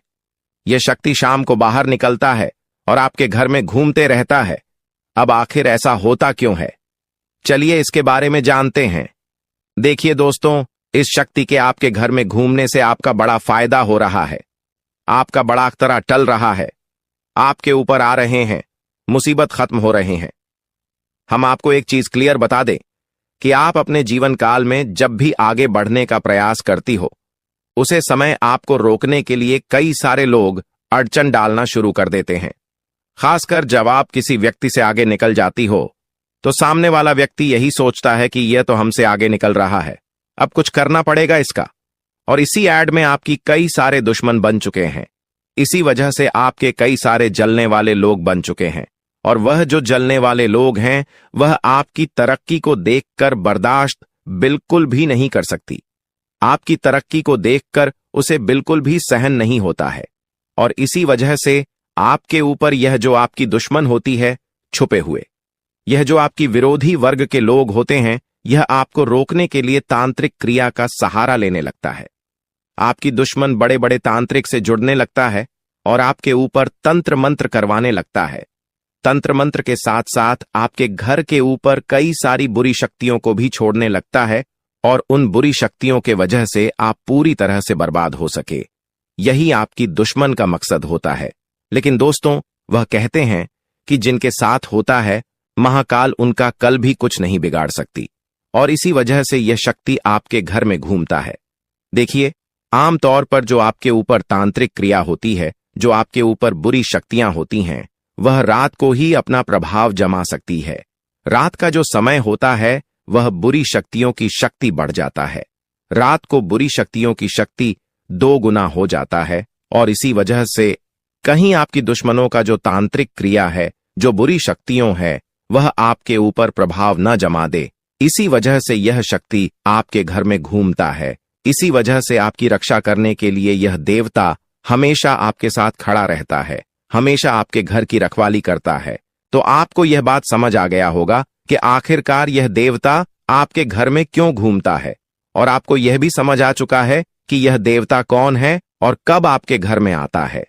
A: यह शक्ति शाम को बाहर निकलता है और आपके घर में घूमते रहता है। अब आखिर ऐसा होता क्यों है, चलिए इसके बारे में जानते हैं। देखिए दोस्तों, इस शक्ति के आपके घर में घूमने से आपका बड़ा फायदा हो रहा है, आपका बड़ा अख्तरा टल रहा है, आपके ऊपर आ रहे हैं, मुसीबत खत्म हो रहे हैं। हम आपको एक चीज क्लियर बता दें कि आप अपने जीवन काल में जब भी आगे बढ़ने का प्रयास करती हो, उसे समय आपको रोकने के लिए कई सारे लोग अड़चन डालना शुरू कर देते हैं। खासकर जब आप किसी व्यक्ति से आगे निकल जाती हो तो सामने वाला व्यक्ति यही सोचता है कि यह तो हमसे आगे निकल रहा है, अब कुछ करना पड़ेगा इसका। और इसी ऐड में आपकी कई सारे दुश्मन बन चुके हैं। इसी वजह से आपके कई सारे जलने वाले लोग बन चुके हैं। और वह जो जलने वाले लोग हैं वह आपकी तरक्की को देखकर बर्दाश्त बिल्कुल भी नहीं कर सकती। आपकी तरक्की को देखकर उसे बिल्कुल भी सहन नहीं होता है। और इसी वजह से आपके ऊपर यह जो आपकी दुश्मन होती है छुपे हुए, यह जो आपकी विरोधी वर्ग के लोग होते हैं, यह आपको रोकने के लिए तांत्रिक क्रिया का सहारा लेने लगता है। आपकी दुश्मन बड़े बड़े तांत्रिक से जुड़ने लगता है और आपके ऊपर तंत्र मंत्र करवाने लगता है। तंत्र मंत्र के साथ साथ आपके घर के ऊपर कई सारी बुरी शक्तियों को भी छोड़ने लगता है और उन बुरी शक्तियों के वजह से आप पूरी तरह से बर्बाद हो सके। यही आपकी दुश्मन का मकसद होता है। लेकिन दोस्तों, वह कहते हैं कि जिनके साथ होता है महाकाल उनका कल भी कुछ नहीं बिगाड़ सकती। और इसी वजह से यह शक्ति आपके घर में घूमता है। देखिए, आमतौर पर जो आपके ऊपर तांत्रिक क्रिया होती है, जो आपके ऊपर बुरी शक्तियां होती हैं, वह रात को ही अपना प्रभाव जमा सकती है। रात का जो समय होता है वह बुरी शक्तियों की शक्ति बढ़ जाता है। रात को बुरी शक्तियों की शक्ति 2 गुना हो जाता है। और इसी वजह से कहीं आपकी दुश्मनों का जो तांत्रिक क्रिया है, जो बुरी शक्तियों है, वह आपके ऊपर प्रभाव न जमा दे। इसी वजह से यह शक्ति आपके घर में घूमता है। इसी वजह से आपकी रक्षा करने के लिए यह देवता हमेशा आपके साथ खड़ा रहता है, हमेशा आपके घर की रखवाली करता है। तो आपको यह बात समझ आ गया होगा कि आखिरकार यह देवता आपके घर में क्यों घूमता है। और आपको यह भी समझ आ चुका है कि यह देवता कौन है और कब आपके घर में आता है।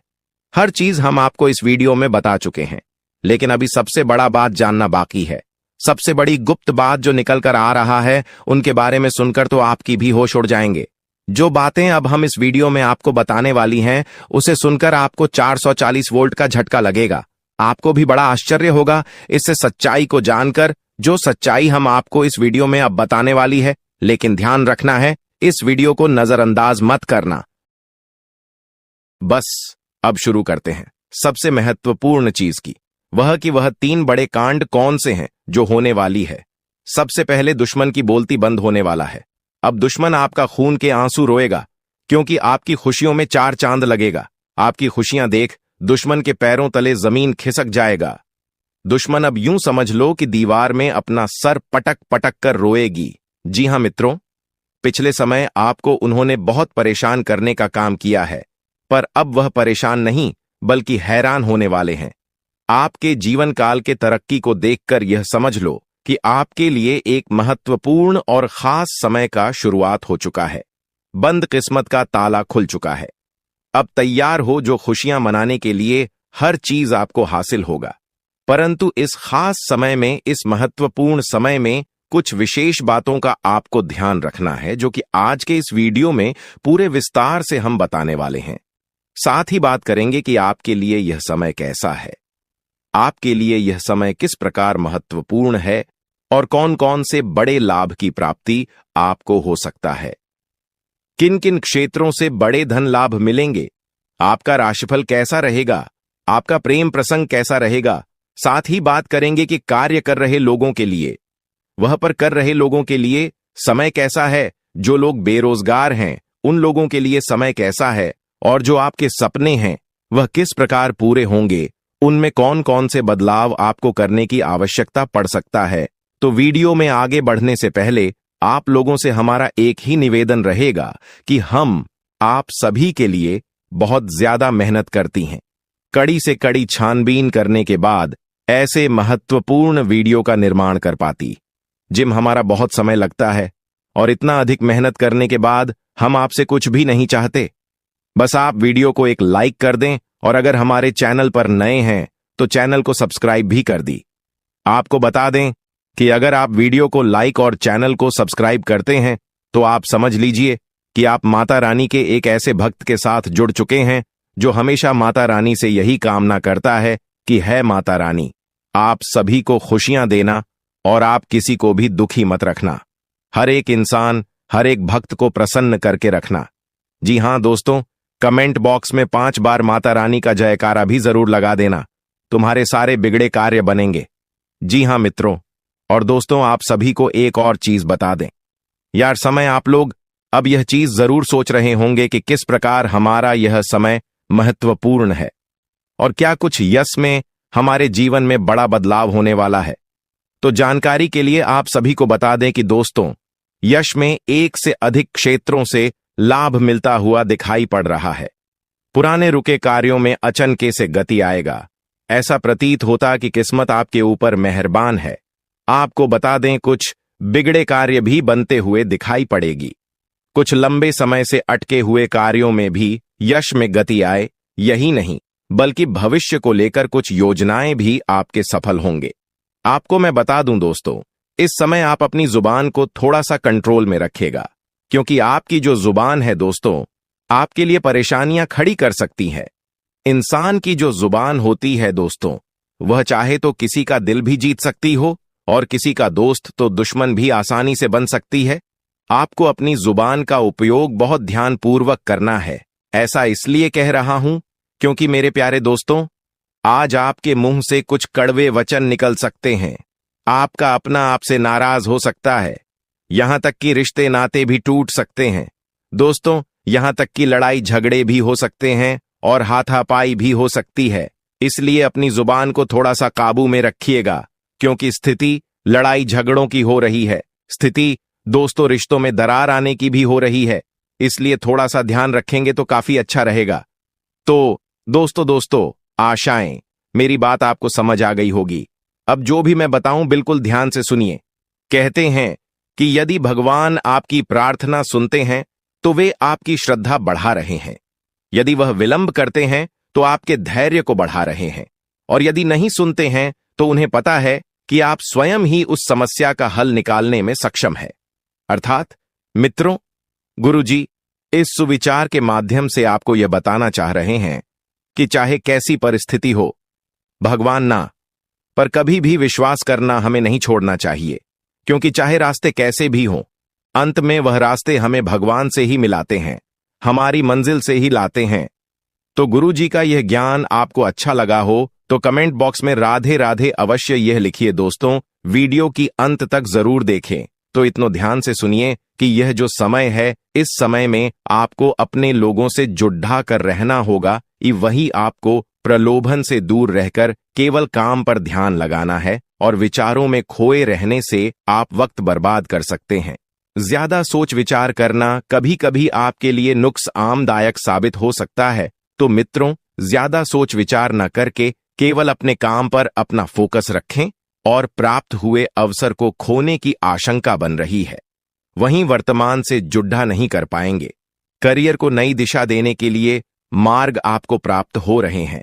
A: हर चीज हम आपको इस वीडियो में बता चुके हैं, लेकिन अभी सबसे बड़ा बात जानना बाकी है। सबसे बड़ी गुप्त बात जो निकल कर आ रहा है, उनके बारे में सुनकर तो आपकी भी होश उड़ जाएंगे। जो बातें अब हम इस वीडियो में आपको बताने वाली हैं, उसे सुनकर आपको 440 वोल्ट का झटका लगेगा। आपको भी बड़ा आश्चर्य होगा इससे सच्चाई को जानकर, जो सच्चाई हम आपको इस वीडियो में अब बताने वाली है। लेकिन ध्यान रखना है, इस वीडियो को नजरअंदाज मत करना। बस अब शुरू करते हैं सबसे महत्वपूर्ण चीज की, वह कि वह 3 बड़े कांड कौन से हैं जो होने वाली है। सबसे पहले दुश्मन की बोलती बंद होने वाला है। अब दुश्मन आपका खून के आंसू रोएगा, क्योंकि आपकी खुशियों में 4 चांद लगेगा। आपकी खुशियां देख दुश्मन के पैरों तले जमीन खिसक जाएगा। दुश्मन अब यूं समझ लो कि दीवार में अपना सर पटक पटक कर रोएगी। जी हां मित्रों, पिछले समय आपको उन्होंने बहुत परेशान करने का काम किया है, पर अब वह परेशान नहीं बल्कि हैरान होने वाले हैं। आपके जीवन काल के तरक्की को देखकर यह समझ लो कि आपके लिए एक महत्वपूर्ण और खास समय का शुरुआत हो चुका है। बंद किस्मत का ताला खुल चुका है। अब तैयार हो जो खुशियां मनाने के लिए हर चीज आपको हासिल होगा। परंतु इस खास समय में, इस महत्वपूर्ण समय में कुछ विशेष बातों का आपको ध्यान रखना है, जो कि आज के इस वीडियो में पूरे विस्तार से हम बताने वाले हैं। साथ ही बात करेंगे कि आपके लिए यह समय कैसा है, आपके लिए यह समय किस प्रकार महत्वपूर्ण है और कौन कौन से बड़े लाभ की प्राप्ति आपको हो सकता है। किन किन क्षेत्रों से बड़े धन लाभ मिलेंगे, आपका राशिफल कैसा रहेगा, आपका प्रेम प्रसंग कैसा रहेगा। साथ ही बात करेंगे कि कार्य कर रहे लोगों के लिए, वह पर कर रहे लोगों के लिए समय कैसा है। जो लोग बेरोजगार हैं उन लोगों के लिए समय कैसा है, और जो आपके सपने हैं वह किस प्रकार पूरे होंगे, उनमें कौन कौन से बदलाव आपको करने की आवश्यकता पड़ सकता है। तो वीडियो में आगे बढ़ने से पहले आप लोगों से हमारा एक ही निवेदन रहेगा कि हम आप सभी के लिए बहुत ज्यादा मेहनत करती हैं। कड़ी से कड़ी छानबीन करने के बाद ऐसे महत्वपूर्ण वीडियो का निर्माण कर पाती। जिम हमारा बहुत समय लगता है और इतना अधिक मेहनत करने के बाद हम आपसे कुछ भी नहीं चाहते। बस आप वीडियो को एक लाइक कर दें, और अगर हमारे चैनल पर नए हैं तो चैनल को सब्सक्राइब भी कर दी। आपको बता दें कि अगर आप वीडियो को लाइक और चैनल को सब्सक्राइब करते हैं तो आप समझ लीजिए कि आप माता रानी के एक ऐसे भक्त के साथ जुड़ चुके हैं जो हमेशा माता रानी से यही कामना करता है कि है माता रानी, आप सभी को खुशियां देना और आप किसी को भी दुखी मत रखना। हर एक इंसान, हर एक भक्त को प्रसन्न करके रखना। जी हां दोस्तों, कमेंट बॉक्स में 5 बार माता रानी का जयकारा भी जरूर लगा देना। तुम्हारे सारे बिगड़े कार्य बनेंगे। जी हां मित्रों, और दोस्तों, आप सभी को एक और चीज बता दें यार, समय आप लोग अब यह चीज जरूर सोच रहे होंगे कि किस प्रकार हमारा यह समय महत्वपूर्ण है और क्या कुछ यश में हमारे जीवन में बड़ा बदलाव होने वाला है। तो जानकारी के लिए आप सभी को बता दें कि दोस्तों, यश में एक से अधिक क्षेत्रों से लाभ मिलता हुआ दिखाई पड़ रहा है। पुराने रुके कार्यों में अचनके से गति आएगा। ऐसा प्रतीत होता कि किस्मत आपके ऊपर मेहरबान है। आपको बता दें, कुछ बिगड़े कार्य भी बनते हुए दिखाई पड़ेगी। कुछ लंबे समय से अटके हुए कार्यों में भी यश में गति आए। यही नहीं, बल्कि भविष्य को लेकर कुछ योजनाएं भी आपके सफल होंगे। आपको मैं बता दूं दोस्तों, इस समय आप अपनी जुबान को थोड़ा सा कंट्रोल में रखिएगा, क्योंकि आपकी जो जुबान है दोस्तों, आपके लिए परेशानियां खड़ी कर सकती है। इंसान की जो जुबान होती है दोस्तों, वह चाहे तो किसी का दिल भी जीत सकती हो और किसी का दोस्त तो दुश्मन भी आसानी से बन सकती है। आपको अपनी जुबान का उपयोग बहुत ध्यानपूर्वक करना है। ऐसा इसलिए कह रहा हूं क्योंकि मेरे प्यारे दोस्तों, आज आपके मुंह से कुछ कड़वे वचन निकल सकते हैं। आपका अपना आपसे नाराज हो सकता है। यहां तक कि रिश्ते नाते भी टूट सकते हैं दोस्तों। यहां तक कि लड़ाई झगड़े भी हो सकते हैं और हाथापाई भी हो सकती है। इसलिए अपनी जुबान को थोड़ा सा काबू में रखिएगा, क्योंकि स्थिति लड़ाई झगड़ों की हो रही है। स्थिति दोस्तों रिश्तों में दरार आने की भी हो रही है। इसलिए थोड़ा सा ध्यान रखेंगे तो काफी अच्छा रहेगा। तो दोस्तों आशाएं मेरी बात आपको समझ आ गई होगी। अब जो भी मैं बताऊं बिल्कुल ध्यान से सुनिए। कहते हैं कि यदि भगवान आपकी प्रार्थना सुनते हैं तो वे आपकी श्रद्धा बढ़ा रहे हैं। यदि वह विलंब करते हैं तो आपके धैर्य को बढ़ा रहे हैं। और यदि नहीं सुनते हैं तो उन्हें पता है कि आप स्वयं ही उस समस्या का हल निकालने में सक्षम है। अर्थात मित्रों, गुरुजी इस सुविचार के माध्यम से आपको यह बताना चाह रहे हैं कि चाहे कैसी परिस्थिति हो, भगवान ना पर कभी भी विश्वास करना हमें नहीं छोड़ना चाहिए, क्योंकि चाहे रास्ते कैसे भी हों, अंत में वह रास्ते हमें भगवान से ही मिलाते हैं, हमारी मंजिल से ही लाते हैं। तो गुरुजी का यह ज्ञान आपको अच्छा लगा हो तो कमेंट बॉक्स में राधे राधे अवश्य यह लिखिए दोस्तों। वीडियो की अंत तक जरूर देखें। तो इतना ध्यान से सुनिए कि यह जो समय है, इस समय में आपको अपने लोगों से जुड़ा कर रहना होगा। वही आपको प्रलोभन से दूर रहकर केवल काम पर ध्यान लगाना है, और विचारों में खोए रहने से आप वक्त बर्बाद कर सकते हैं। ज्यादा सोच विचार करना कभी कभी आपके लिए नुकसानदायक साबित हो सकता है। तो मित्रों, ज्यादा सोच विचार न करके केवल अपने काम पर अपना फोकस रखें, और प्राप्त हुए अवसर को खोने की आशंका बन रही है। वहीं वर्तमान से जुड़ा नहीं कर पाएंगे। करियर को नई दिशा देने के लिए मार्ग आपको प्राप्त हो रहे हैं,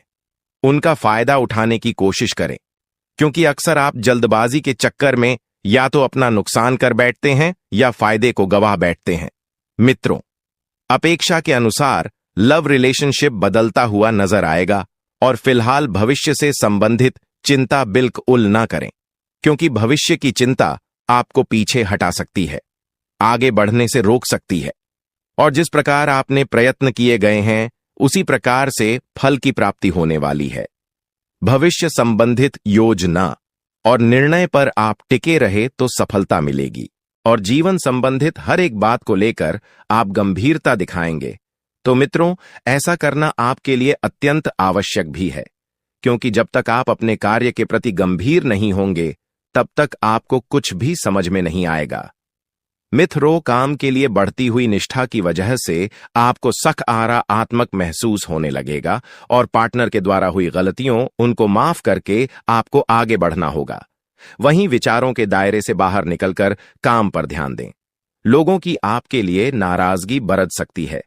A: उनका फायदा उठाने की कोशिश करें, क्योंकि अक्सर आप जल्दबाजी के चक्कर में या तो अपना नुकसान कर बैठते हैं या फायदे को गवा बैठते हैं। मित्रों, अपेक्षा के अनुसार लव रिलेशनशिप बदलता हुआ नजर आएगा, और फिलहाल भविष्य से संबंधित चिंता बिल्कुल ना करें, क्योंकि भविष्य की चिंता आपको पीछे हटा सकती है, आगे बढ़ने से रोक सकती है। और जिस प्रकार आपने प्रयत्न किए गए हैं, उसी प्रकार से फल की प्राप्ति होने वाली है। भविष्य संबंधित योजना और निर्णय पर आप टिके रहे तो सफलता मिलेगी, और जीवन संबंधित हर एक बात को लेकर आप गंभीरता दिखाएंगे। तो मित्रों, ऐसा करना आपके लिए अत्यंत आवश्यक भी है, क्योंकि जब तक आप अपने कार्य के प्रति गंभीर नहीं होंगे, तब तक आपको कुछ भी समझ में नहीं आएगा। मित्रों, काम के लिए बढ़ती हुई निष्ठा की वजह से आपको सकारात्मक महसूस होने लगेगा, और पार्टनर के द्वारा हुई गलतियों उनको माफ करके आपको आगे बढ़ना होगा। वहीं विचारों के दायरे से बाहर निकलकर काम पर ध्यान दें। लोगों की आपके लिए नाराजगी बरत सकती है।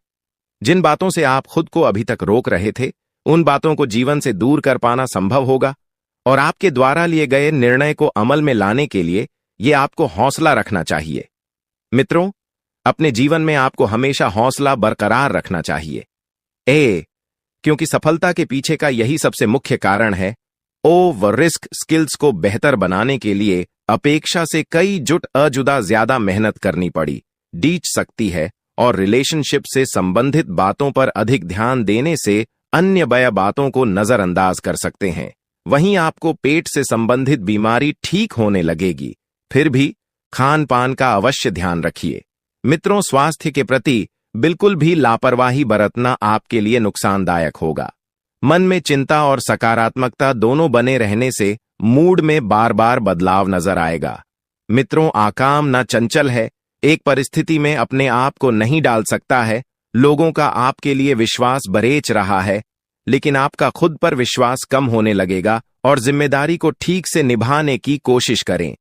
A: जिन बातों से आप खुद को अभी तक रोक रहे थे, उन बातों को जीवन से दूर कर पाना संभव होगा, और आपके द्वारा लिए गए निर्णय को अमल में लाने के लिए ये आपको हौसला रखना चाहिए। मित्रों, अपने जीवन में आपको हमेशा हौसला बरकरार रखना चाहिए, क्योंकि सफलता के पीछे का यही सबसे मुख्य कारण है। रिस्क स्किल्स को बेहतर बनाने के लिए अपेक्षा से कई जुदा ज्यादा मेहनत करनी पड़ी डीच सकती है, और रिलेशनशिप से संबंधित बातों पर अधिक ध्यान देने से अन्य बातों को नजरअंदाज कर सकते हैं। वहीं आपको पेट से संबंधित बीमारी ठीक होने लगेगी, फिर भी खान पान का अवश्य ध्यान रखिए। मित्रों, स्वास्थ्य के प्रति बिल्कुल भी लापरवाही बरतना आपके लिए नुकसानदायक होगा। मन में चिंता और सकारात्मकता दोनों बने रहने से मूड में बार बार बदलाव नजर आएगा। मित्रों, आकाम ना चंचल है, एक परिस्थिति में अपने आप को नहीं डाल सकता है। लोगों का आपके लिए विश्वास बरेच रहा है, लेकिन आपका खुद पर विश्वास कम होने लगेगा और जिम्मेदारी को ठीक से निभाने की कोशिश करें।